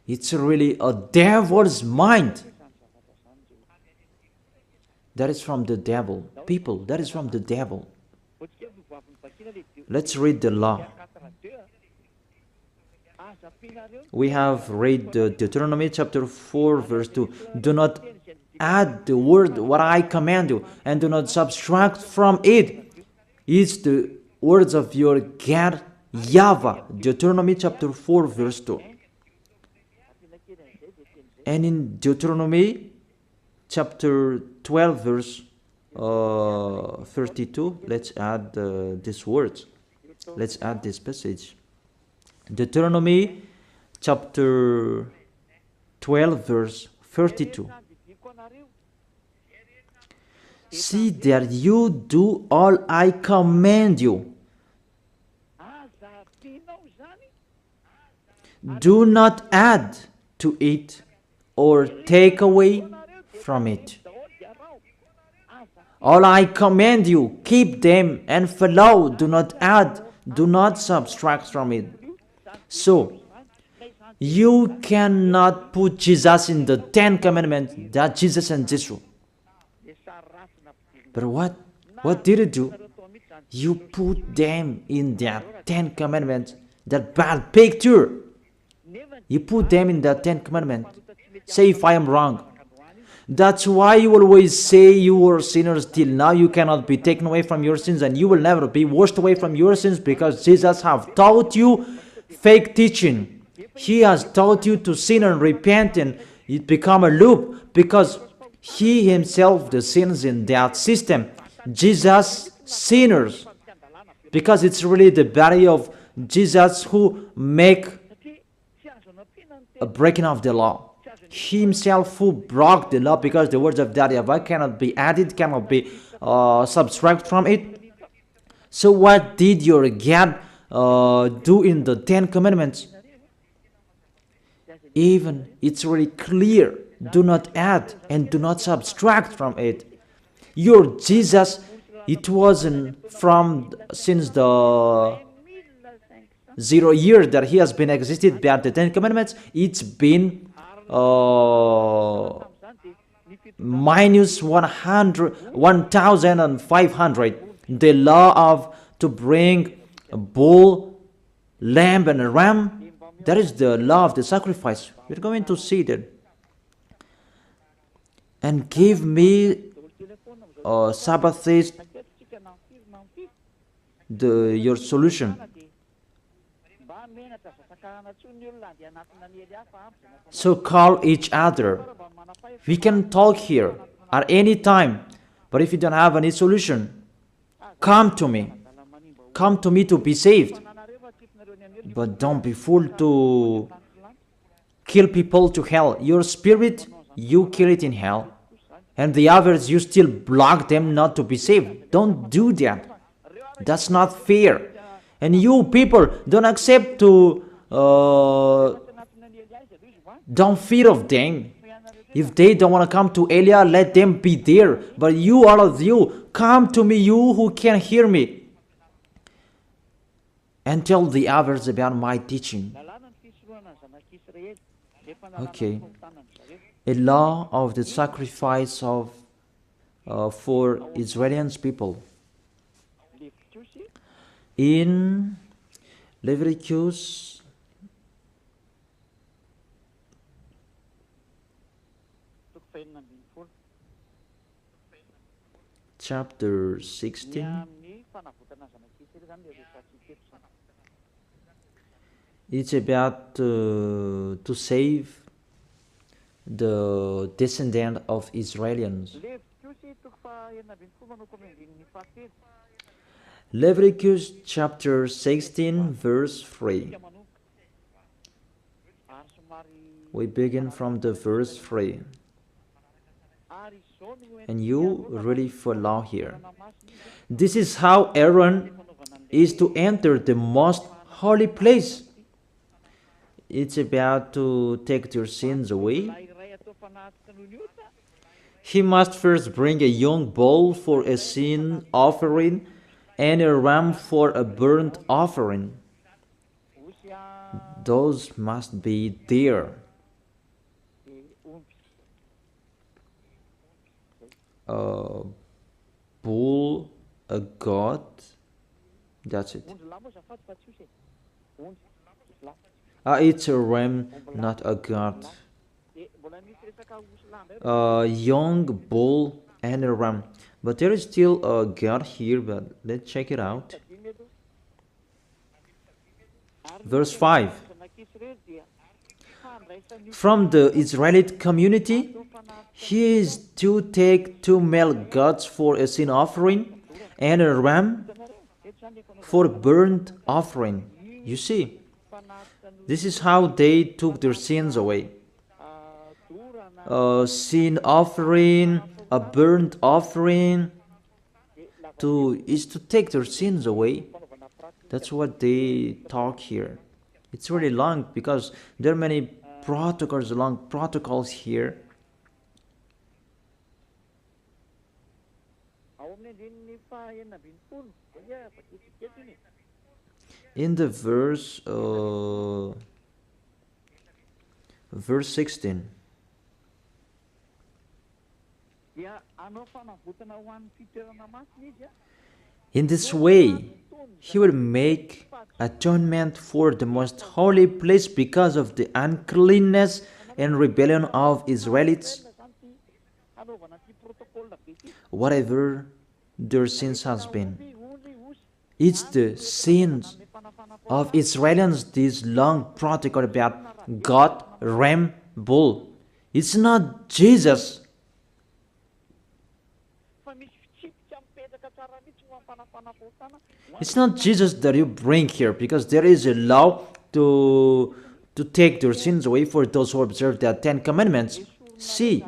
It's really a devil's mind. That is from the devil. People, that is from the devil. Let's read the law. We have read Deuteronomy chapter 4 verse 2. Do not add the word what I command you, and do not subtract from it. It's the words of your God YAHVAH. Deuteronomy chapter 4 verse 2. And in Deuteronomy chapter 12 verse 32, let's add these words. Let's add this passage. Deuteronomy chapter 12 verse 32. See that you do all I command you. Do not add to it or take away from it. All I command you, keep them and follow. Do not add, do not subtract from it. So, you cannot put Jesus in the 10 Commandments, that Jesus and Jesus. But what did you do? You put them in that 10 Commandments, that bad picture. You put them in the 10 Commandments. Say if I am wrong. That's why you always say you were sinners till now. You cannot be taken away from your sins, and you will never be washed away from your sins, because Jesus have taught you fake teaching. He has taught you to sin and repent, and it become a loop, because he himself the sins in that system. Jesus sinners, because it's really the body of Jesus who make a breaking of the law. He himself who broke the law, because the words of YAHVAH cannot be added, cannot be subtracted from it. So what did your God do in the 10 Commandments? Even it's really clear. Do not add and do not subtract from it. Your Jesus, it wasn't from since the 0 years that he has been existed by the 10 Commandments. It's been minus 1,500. The law of to bring a bull, lamb, and a ram. That is the law of the sacrifice. We're going to see that. And give me Sabbath days, your solution. So call each other. We can talk here at any time. But if you don't have any solution, come to me. Come to me to be saved. But don't be fooled to kill people to hell. Your spirit, you kill it in hell. And the others, you still block them not to be saved. Don't do that. That's not fair. And you people, don't accept to... don't fear of them. If they don't want to come to Elia, let them be there. But you, all of you, come to me, you who can hear me. And tell the others about my teaching. Okay. A law of the sacrifice of for Israeli people. In Leviticus chapter 16, it's about to save the descendant of Israelians. Leviticus chapter 16 verse 3. We begin from the verse 3. And you really follow here. This is how Aaron is to enter the most holy place. It's about to take your sins away. He must first bring a young bull for a sin offering and a ram for a burnt offering. Those must be there. A bull, a goat, that's it. It's a ram, not a goat. A young bull and a ram. But there is still a goat here, but let's check it out. Verse 5. From the Israelite community, he is to take 2 male goats for a sin offering and a ram for burnt offering. You see, this is how they took their sins away. A sin offering, a burnt offering, is to take their sins away. That's what they talk here. It's really long because there are many long protocols here. In the verse 16. In this way, he will make atonement for the most holy place because of the uncleanness and rebellion of Israelites. Whatever their sins has been, it's the sins of Israelites, this long protocol about God, ram, bull. It's not Jesus. It's not Jesus that you bring here, because there is a law to take their sins away for those who observe the 10 Commandments. See,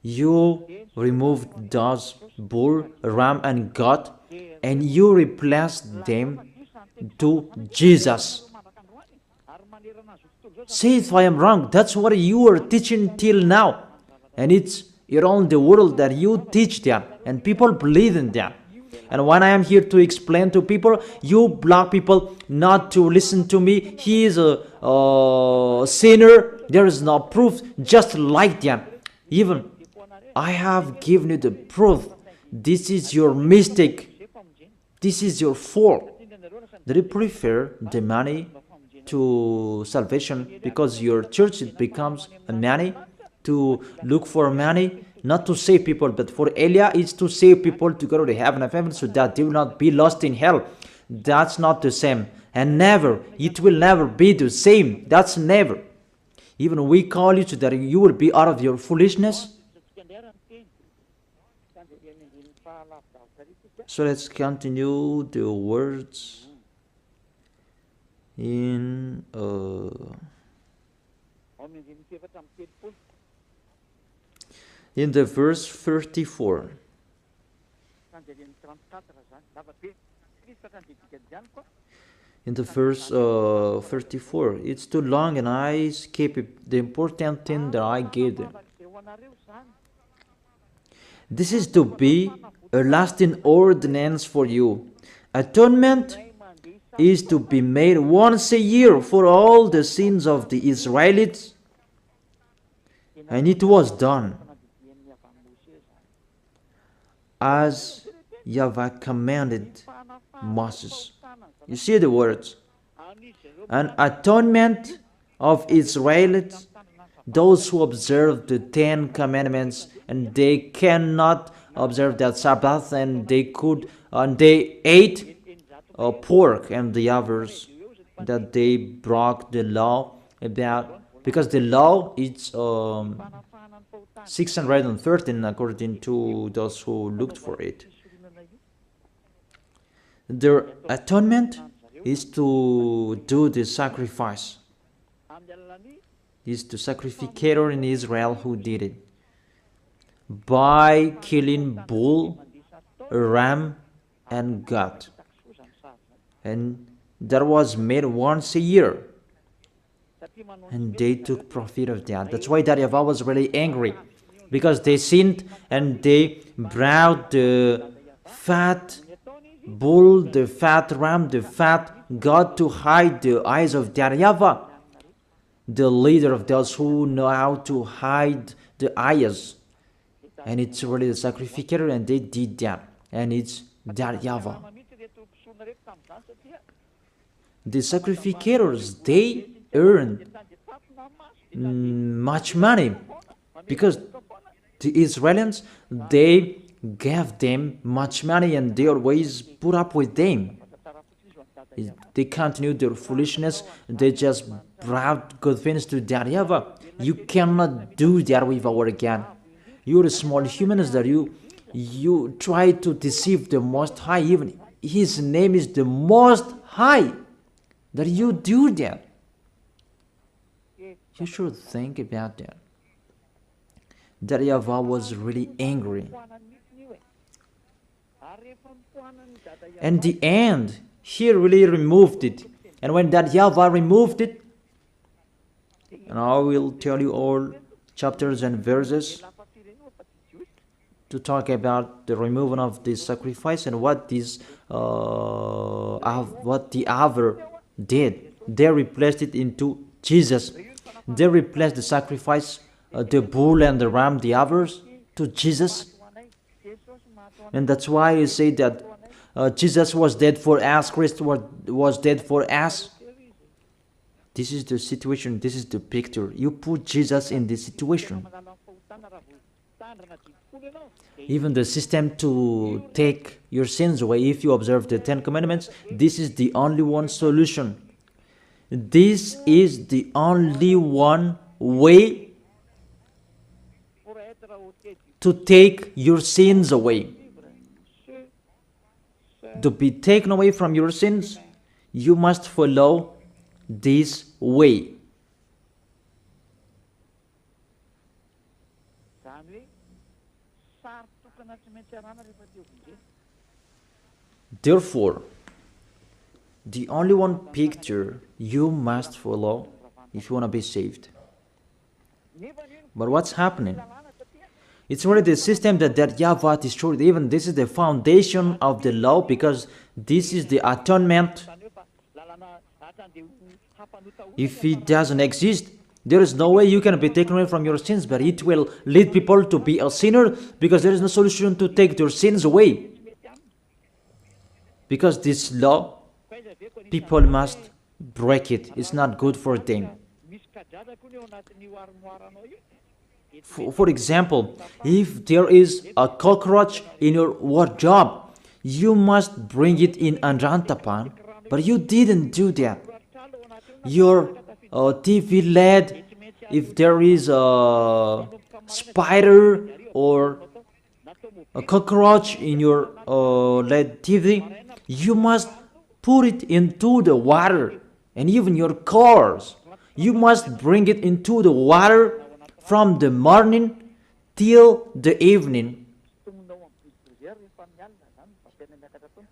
you removed those bull, ram, and goat, and you replaced them to Jesus. See if I am wrong. That's what you are teaching till now. And it's around the world that you teach that, and people believe in that. And when I am here to explain to people, you block people not to listen to me. He is a sinner. There is no proof. Just like that. Even I have given you the proof. This is your mistake. This is your fault. Do you prefer the money to salvation? Because your church, it becomes a money, to look for money, not to save people, but for Elia, it's to save people to go to heaven so that they will not be lost in hell. That's not the same. And never, it will never be the same. That's never. Even we call you so that you will be out of your foolishness. So let's continue the words in the verse 34. In the verse 34, it's too long and I skip the important thing that I gave them. This is to be a lasting ordinance for you. Atonement is to be made once a year for all the sins of the Israelites, and it was done as YAHVAH commanded Moses. You see the words. An atonement of Israelites, those who observe the 10 Commandments, and they cannot observe that Sabbath, and they ate pork, and the others that they broke the law about, because the law is 613 according to those who looked for it. Their atonement is to do the sacrifice. It's the sacrificator in Israel who did it by killing bull, ram, and goat, and that was made once a year, and they took profit of that. That's why YAHVAH was really angry, because they sinned and they brought the fat bull, the fat ram, the fat goat to hide the eyes of YAHVAH, the leader of those who know how to hide the eyes. And it's really the sacrificator, and they did that, and it's YAHVAH. The sacrificators, they earned much money, because the Israelites, they gave them much money, and they always put up with them. They continued their foolishness. They just brought good things to YAHVAH. You cannot do that with our God. You're small humans that you You try to deceive the Most High, even His name is the Most High, that you do that. You should think about that. That YAHVAH was really angry. And the end, He really removed it. And when that YAHVAH removed it, and I will tell you all chapters and verses to talk about the removal of this sacrifice and what this what the other did. They replaced it into Jesus. They replaced the sacrifice, the bull and the ram, the others, to Jesus. And that's why you say that Jesus was dead for us, Christ was dead for us. This is the situation, this is the picture. You put Jesus in this situation. Even the system to take your sins away, if you observe the 10 Commandments, this is the only one solution. This is the only one way to take your sins away. To be taken away from your sins, you must follow this way. Therefore, the only one picture you must follow if you want to be saved. But what's happening? It's already the system that YAHVAH destroyed. Even this is the foundation of the law, because this is the atonement. If it doesn't exist, there is no way you can be taken away from your sins, but it will lead people to be a sinner, because there is no solution to take their sins away. Because this law, people must break it. It's not good for them. For example, if there is a cockroach in your wardrobe, you must bring it in Anrantapan, but you didn't do that. Your TV LED, if there is a spider or a cockroach in your LED TV, you must put it into the water. And even your cars, you must bring it into the water from the morning till the evening.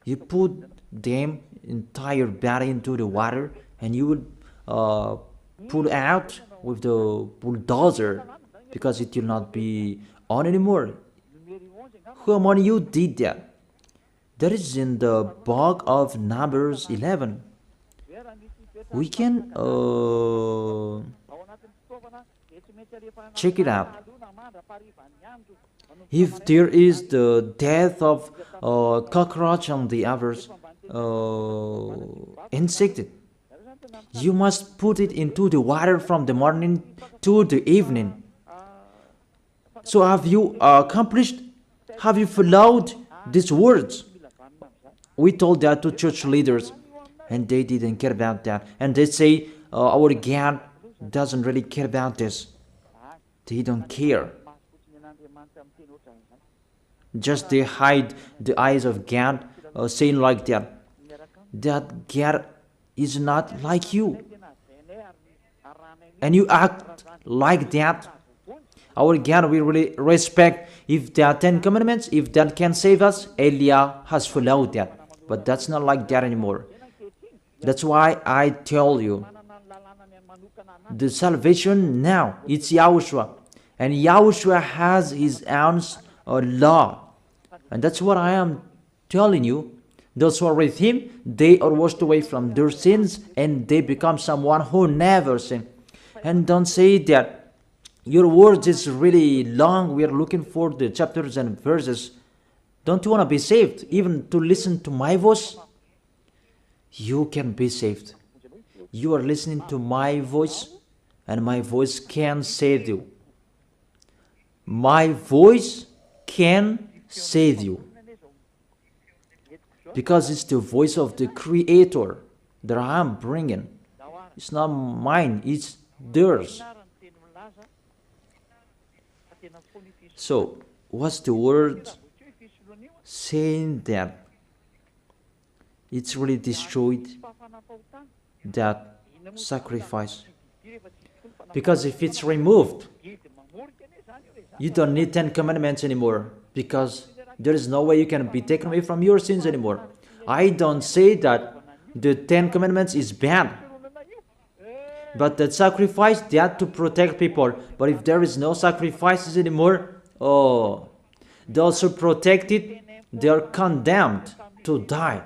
You put them entire body into the water, and you will pull out with the bulldozer, because it will not be on anymore. Who among you did that? That is in the book of Numbers 11. We can check it out. If there is the death of cockroach and the others insected, you must put it into the water from the morning to the evening. So have you accomplished? Have you followed these words? We told that to church leaders, and they didn't care about that. And they say, our God doesn't really care about this. They don't care. Just they hide the eyes of God, saying like that. That God is not like you. And you act like that. Our God we really respect. If there are 10 commandments, if that can save us, Elia has followed that. But that's not like that anymore. That's why I tell you, the salvation now, it's YAHOSHUAH. And YAHOSHUAH has his own law. And that's what I am telling you. Those who are with him, they are washed away from their sins, and they become someone who never sinned. And don't say that your words is really long. We are looking for the chapters and verses. Don't you want to be saved? Even to listen to my voice? You can be saved. You are listening to my voice, and my voice can save you. My voice can save you. Because it's the voice of the Creator that I am bringing. It's not mine, it's theirs. So, what's the word saying that it's really destroyed that sacrifice. Because if it's removed, you don't need 10 commandments anymore, because there is no way you can be taken away from your sins anymore. I don't say that the 10 commandments is bad, but that sacrifice, they had to protect people. But if there is no sacrifices anymore, oh, those who protect it, they are condemned to die.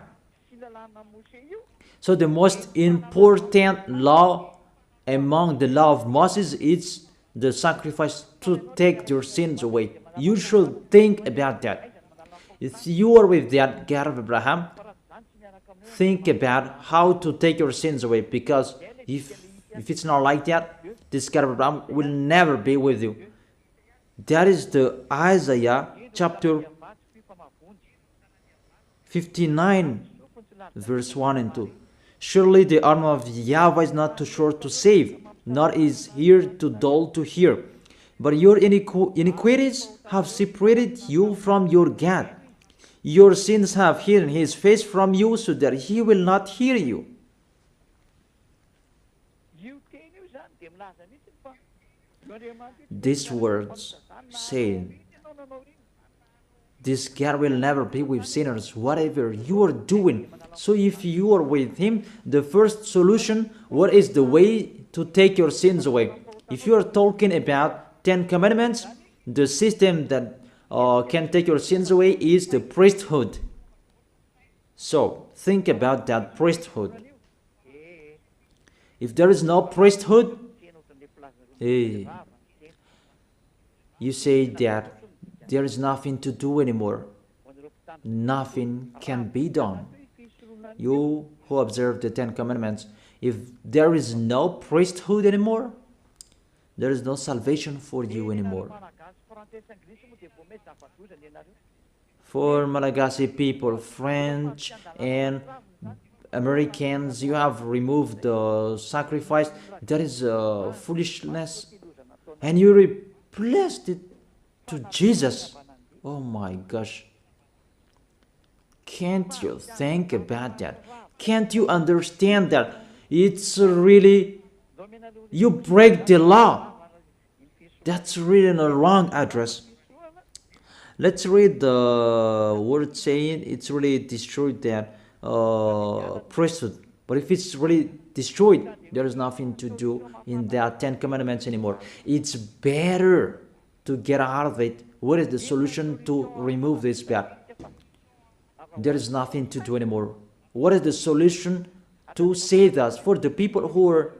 So the most important law among the law of Moses is the sacrifice to take your sins away. You should think about that. If you are with that God of Abraham, think about how to take your sins away, because if it's not like that, this God of Abraham will never be with you. That is the Isaiah chapter 59 verse 1 and 2. Surely the arm of YAHVAH is not too short to save, nor is ear too dull to hear. But your iniquities have separated you from your God. Your sins have hidden his face from you, so that he will not hear you. These words saying, this God will never be with sinners, whatever you are doing. So if you are with him, the first solution, what is the way to take your sins away? If you are talking about 10 commandments, the system that can take your sins away is the priesthood. So think about that priesthood. If there is no priesthood, you say that there is nothing to do anymore. Nothing can be done. You who observe the 10 commandments, if there is no priesthood anymore, there is no salvation for you anymore. For Malagasy people, French and Americans, you have removed the sacrifice. That is foolishness. And you replaced it to Jesus. Oh my gosh. Can't you think about that? Can't you understand that? It's really, you break the law. That's really a wrong address. Let's read the word saying it's really destroyed that priesthood. But if it's really destroyed, there is nothing to do in that 10 commandments anymore. It's better to get out of it. What is the solution to remove this bad? There is nothing to do anymore. What is the solution to save us? For the people who are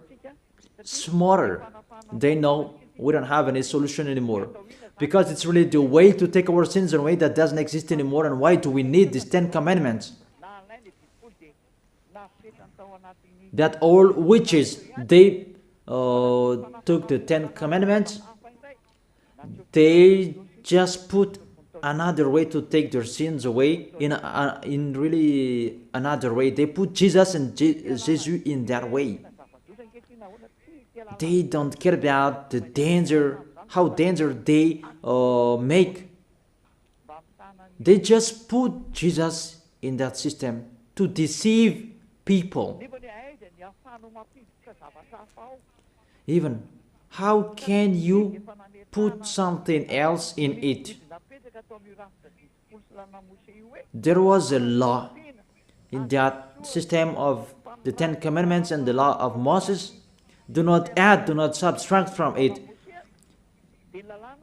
smarter, they know we don't have any solution anymore, because it's really the way to take our sins away that doesn't exist anymore. And why do we need these 10 commandments? That all witches, they took the 10 commandments, they just put another way to take their sins away, in really another way. They put Jesus and Jesus in that way. They don't care about the danger, how dangerous they make. They just put Jesus in that system to deceive people. Even, how can you put something else in it? There was a law in that system of the 10 commandments and the law of Moses. Do not add, do not subtract from it.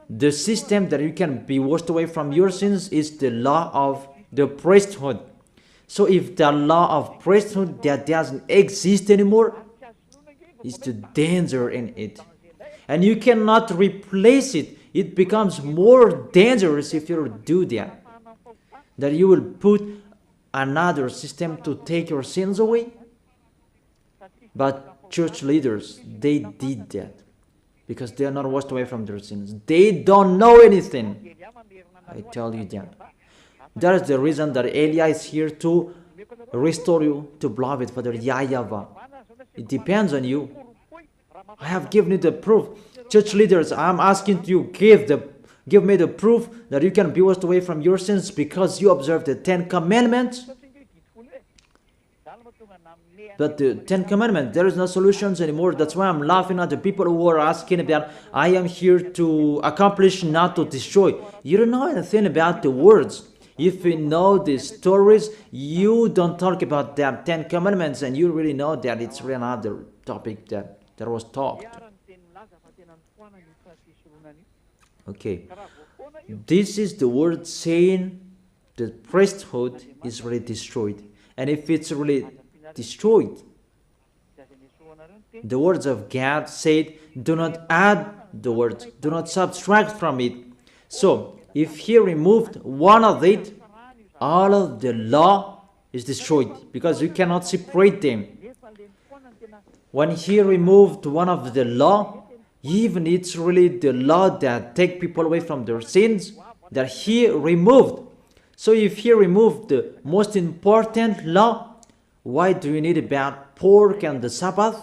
The system that you can be washed away from your sins is the law of the priesthood. So if the law of priesthood that doesn't exist anymore, is the danger in it. And you cannot replace it. It becomes more dangerous if you do that. That you will put another system to take your sins away. But church leaders, they did that because they are not washed away from their sins. They don't know anything. I tell you that. That is the reason that Elia is here to restore you to beloved Father YAHVAH. It depends on you. I have given you the proof. Church leaders, I am asking you, give the Give me the proof that you can be washed away from your sins because you observe the 10 Commandments. But the 10 Commandments, there is no solutions anymore. That's why I'm laughing at the people who are asking that I am here to accomplish, not to destroy. You don't know anything about the words. If you know the stories, you don't talk about the 10 Commandments, and you really know that it's really another topic that was talked. Okay. This is the word saying the priesthood is really destroyed. And if it's really destroyed, the words of God said, do not add the words, do not subtract from it. So, if he removed one of it, all of the law is destroyed, because you cannot separate them. When he removed one of the law, even it's really the law that take people away from their sins that he removed. So if he removed the most important law, why do you need about pork and the Sabbath?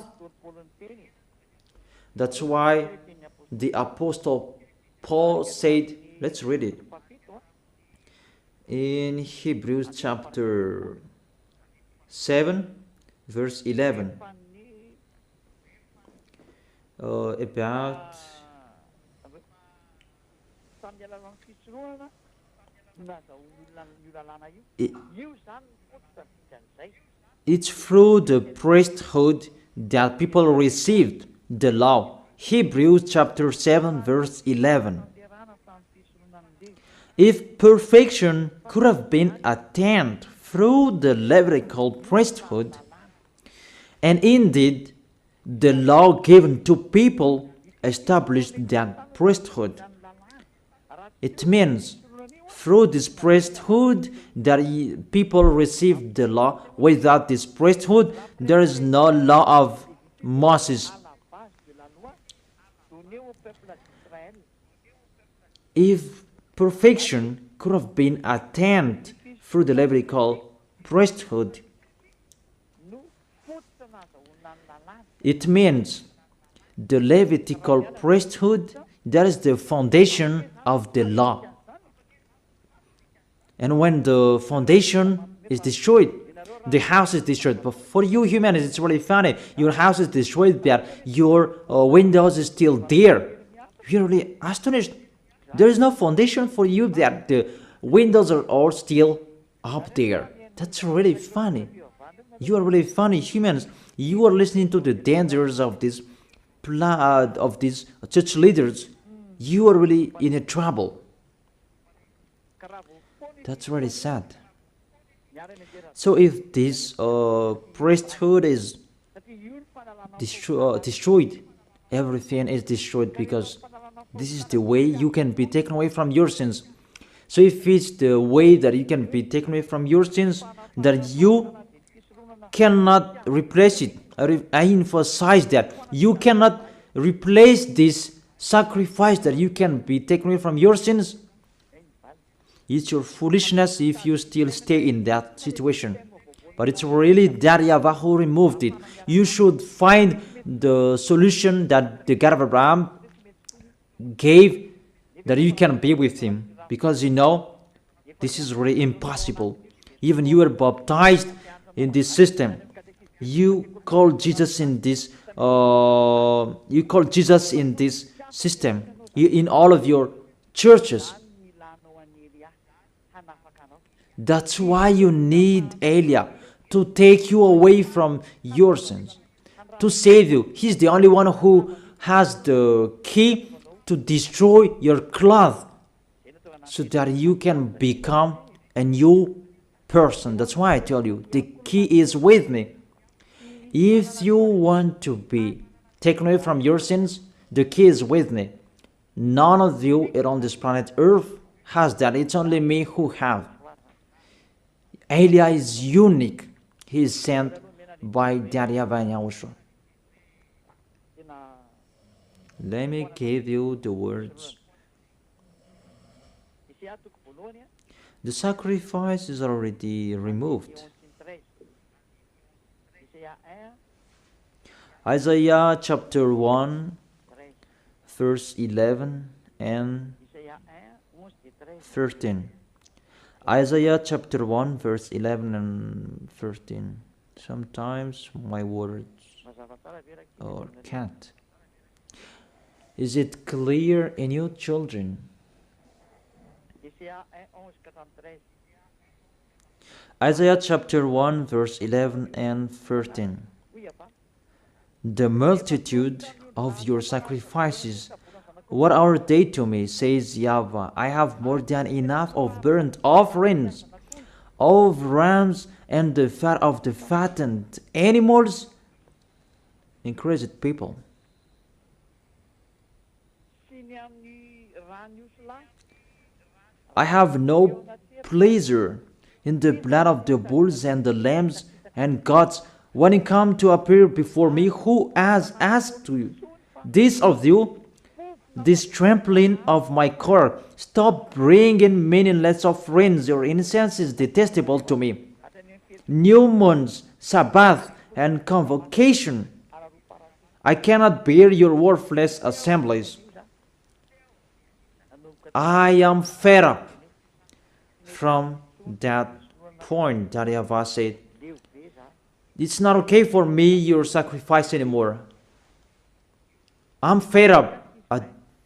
That's why the Apostle Paul said, let's read it. In Hebrews chapter 7, verse 11. About it's through the priesthood that people received the law. Hebrews chapter 7 verse 11. If perfection could have been attained through the Levitical priesthood, and indeed the law given to people established that priesthood, it means through this priesthood that people received the law. Without this priesthood, there is no law of Moses. If perfection could have been attained through the Levitical priesthood, it means the Levitical priesthood, that is the foundation of the law. And when the foundation is destroyed, the house is destroyed. But for you humans, it's really funny. Your house is destroyed, but your windows is still there. You're really astonished. There is no foundation for you, that the windows are all still up there. That's really funny. You are really funny humans. You are listening to the dangers of these church leaders. You are really in a trouble. That's really sad. So if this priesthood is destroyed, everything is destroyed, because this is the way you can be taken away from your sins. So if it's the way that you can be taken away from your sins, that you cannot replace it. I emphasize that. You cannot replace this sacrifice that you can be taken away from your sins. It's your foolishness if you still stay in that situation. But it's really that YAHVAH who removed it. You should find the solution that the God of Abraham gave, that you can be with him. Because you know, this is really impossible. Even you are baptized in this system. You call Jesus in this system. In all of your churches. That's why you need Eliah to take you away from your sins, to save you. He's the only one who has the key to destroy your cloth, so that you can become a new person. That's why I tell you, the key is with me. If you want to be taken away from your sins, the key is with me. None of you on this planet Earth has that. It's only me who have. Eliah is unique. He is sent by YAHVAH and YAHOSHUAH. Let me give you the words. The sacrifice is already removed. Isaiah chapter 1, verse 11 and 13. Isaiah chapter 1 verse 11 and 13. Sometimes my words or can't. Is it clear in you, children? Isaiah chapter 1 verse 11 and 13. The multitude of your sacrifices, what are they to me, says YAHVAH? I have more than enough of burnt offerings, of rams, and the fat of the fattened animals. Increased people. I have no pleasure in the blood of the bulls and the lambs and goats when it come to appear before me. Who has asked you this of you? This trampling of my core. Stop bringing meaningless offerings. Your incense is detestable to me. New moons, Sabbath, and convocation. I cannot bear your worthless assemblies. I am fed up. From that point, that YAHVAH said, it's not okay for me, your sacrifice anymore. I'm fed up.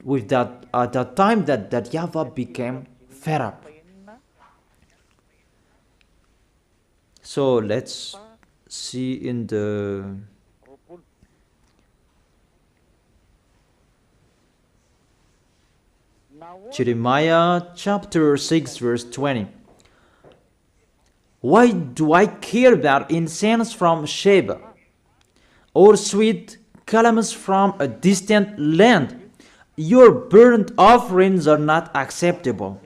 With that, at that time that YAHVAH became fed up. So let's see in the Jeremiah chapter 6 verse 20. Why do I care about incense from Sheba, or sweet calamus from a distant land? Your burnt offerings are not acceptable.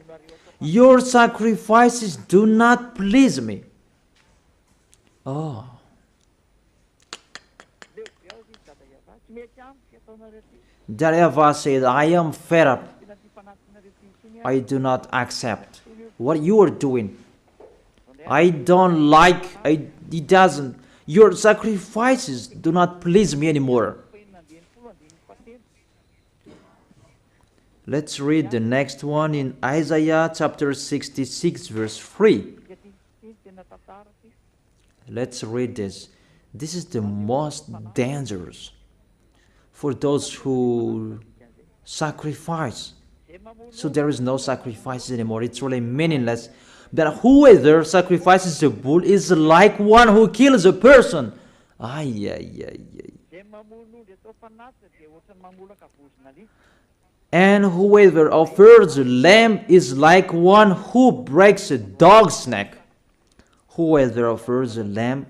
Your sacrifices do not please me. Oh. That YAHVAH said, I am fed up. I do not accept what you are doing. I don't like, it doesn't. Your sacrifices do not please me anymore. Let's read the next one in Isaiah chapter 66 verse 3. Let's read this. This is the most dangerous for those who sacrifice. So there is no sacrifices anymore. It's really meaningless. That whoever sacrifices a bull is like one who kills a person. And whoever offers a lamb is like one who breaks a dog's neck. Whoever offers a lamb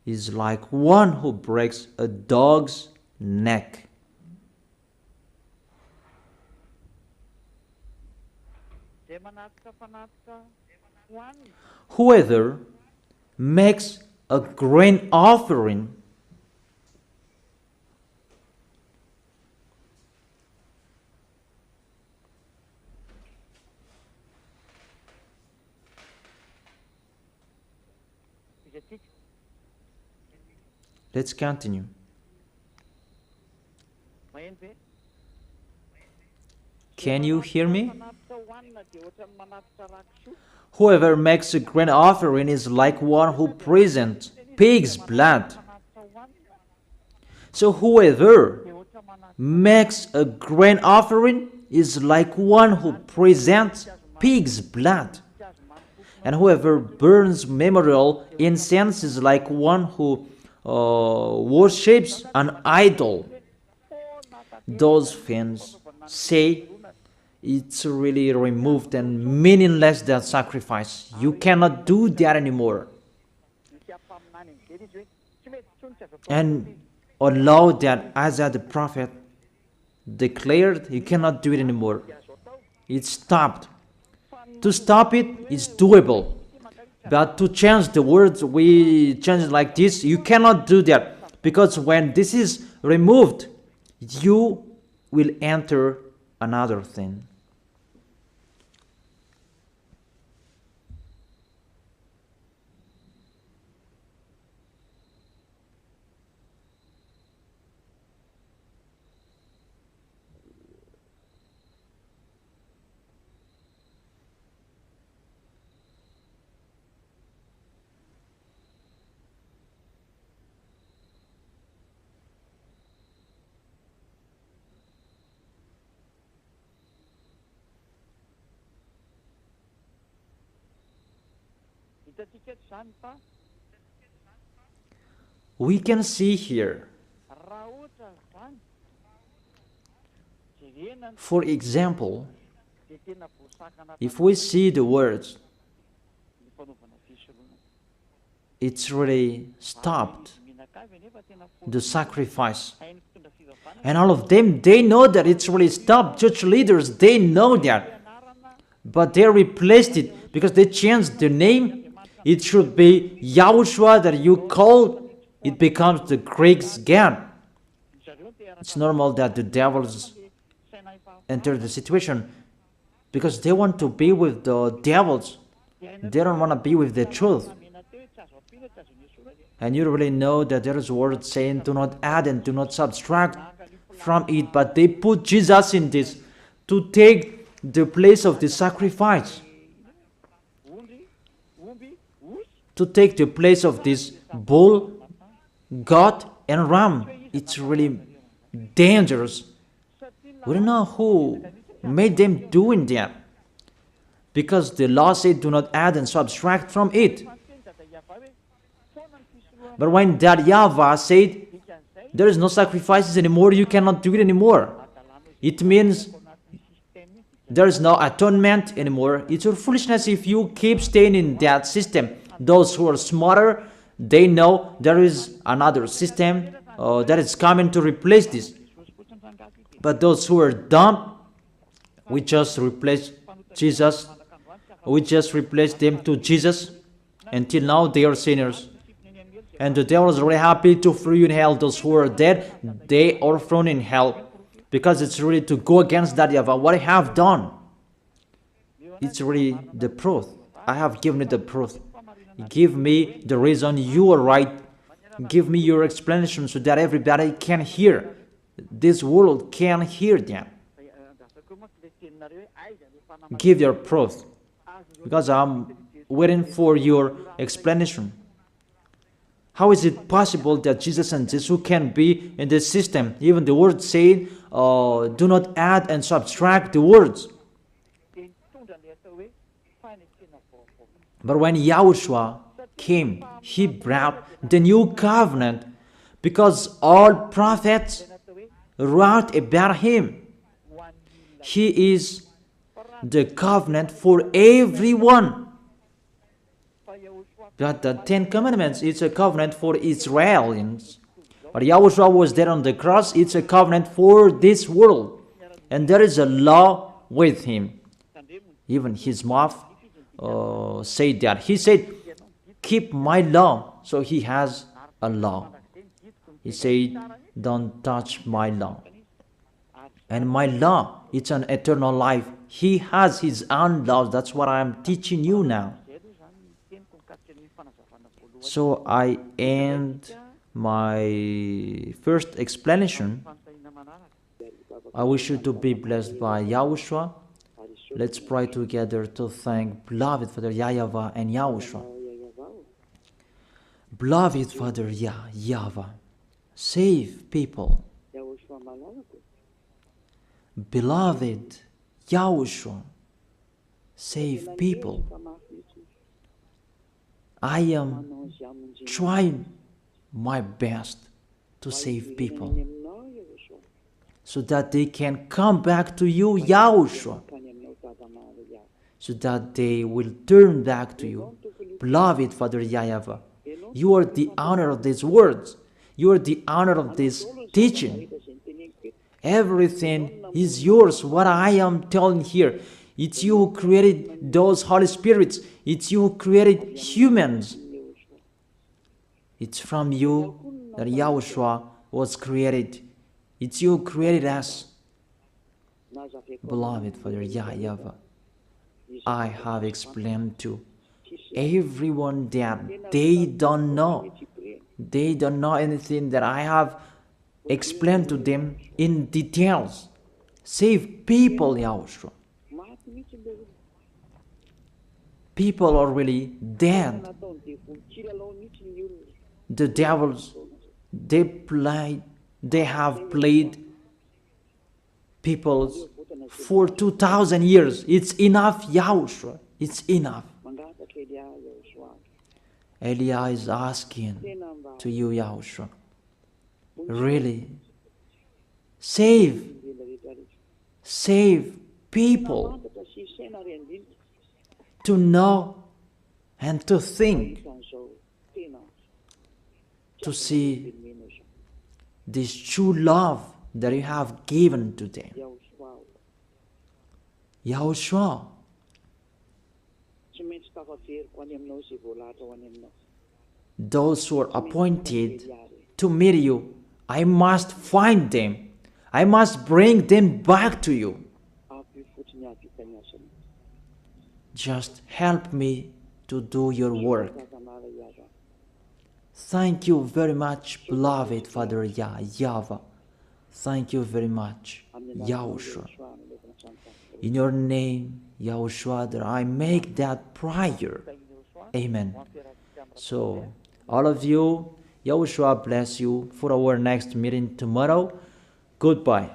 is like one who breaks a dog's neck. Whoever makes a grain offering Let's continue. Can you hear me? Whoever makes a grain offering is like one who presents pig's blood. So whoever makes a grain offering is like one who presents pig's blood. And whoever burns memorial incense is like one who worships an idol. Those things say it's really removed and meaningless, that sacrifice. You cannot do that anymore. And allow that Isaiah the prophet declared, you cannot do it anymore. It stopped. To stop it is doable. But to change the words, we change it like this. You cannot do that. Because when this is removed, you will enter another thing. We can see here, for example, if we see the words, it's really stopped the sacrifice. And all of them, they know that it's really stopped. Church leaders, they know that. But they replaced it because they changed the name. It should be YAHOSHUAH that you call. It becomes the Greek's God. It's normal that the devils enter the situation because they want to be with the devils. They don't want to be with the truth. And you really know that there is a word saying, do not add and do not subtract from it. But they put Jesus in this to take the place of the sacrifice. To take the place of this bull, goat, and ram. It's really dangerous. We don't know who made them doing that. Because the law said, do not add and subtract from it. But when that YAHVAH said, there is no sacrifices anymore, you cannot do it anymore. It means there is no atonement anymore. It's your foolishness if you keep staying in that system. Those who are smarter, they know there is another system that is coming to replace this. But those who are dumb, we just replace Jesus. We just replace them to Jesus. Until now, they are sinners. And the devil is really happy to throw you in hell. Those who are dead, they are thrown in hell. Because it's really to go against that YAHVAH. What I have done, it's really the proof. I have given you the proof. Give me the reason you are right. Give me your explanation so that everybody can hear. This world can hear them. Give your proof. Because I'm waiting for your explanation. How is it possible that Jesus and Jesus can be in this system? Even the word saying, do not add and subtract the words. But when YAHOSHUAH came, he brought the new covenant because all prophets wrote about him. He is the covenant for everyone. But the Ten Commandments, it's a covenant for Israelians. But YAHOSHUAH was there on the cross, it's a covenant for this world. And there is a law with him. Even his mouth said that. He said, keep my law. So he has a law. He said, don't touch my law. And my law, it's an eternal life. He has his own laws. That's what I am teaching you now. So I end my first explanation. I wish you to be blessed by YAHOSHUAH. Let's pray together to thank beloved Father YAHVAH and YAHOSHUAH. Beloved Father YAHVAH, save people. Beloved YAHOSHUAH, save people. I am trying my best to save people so that they can come back to you, YAHOSHUAH, so that they will turn back to you. Beloved Father YAHVAH, you are the honor of these words. You are the honor of this teaching. Everything is yours, what I am telling here. It's you who created those Holy Spirits. It's you who created humans. It's from you that YAHOSHUAH was created. It's you who created us. Beloved Father YAHVAH, I have explained to everyone that they don't know. They don't know anything that I have explained to them in details. Save people, YAHOSHUAH. People are really dead. The devils, they have played people for 2,000 years. It's enough, YAHOSHUAH. It's enough. Elia is asking to you, Yahushua, really, save people to know and to think, to see this true love that you have given to them. Yahushua, those who are appointed to meet you, I must find them. I must bring them back to you. Just help me to do your work. Thank you very much, beloved Father YAHVAH. Thank you very much, Yahushua. In your name, Yahushua, that I make that prayer. Amen. So, all of you, Yahushua bless you for our next meeting tomorrow. Goodbye.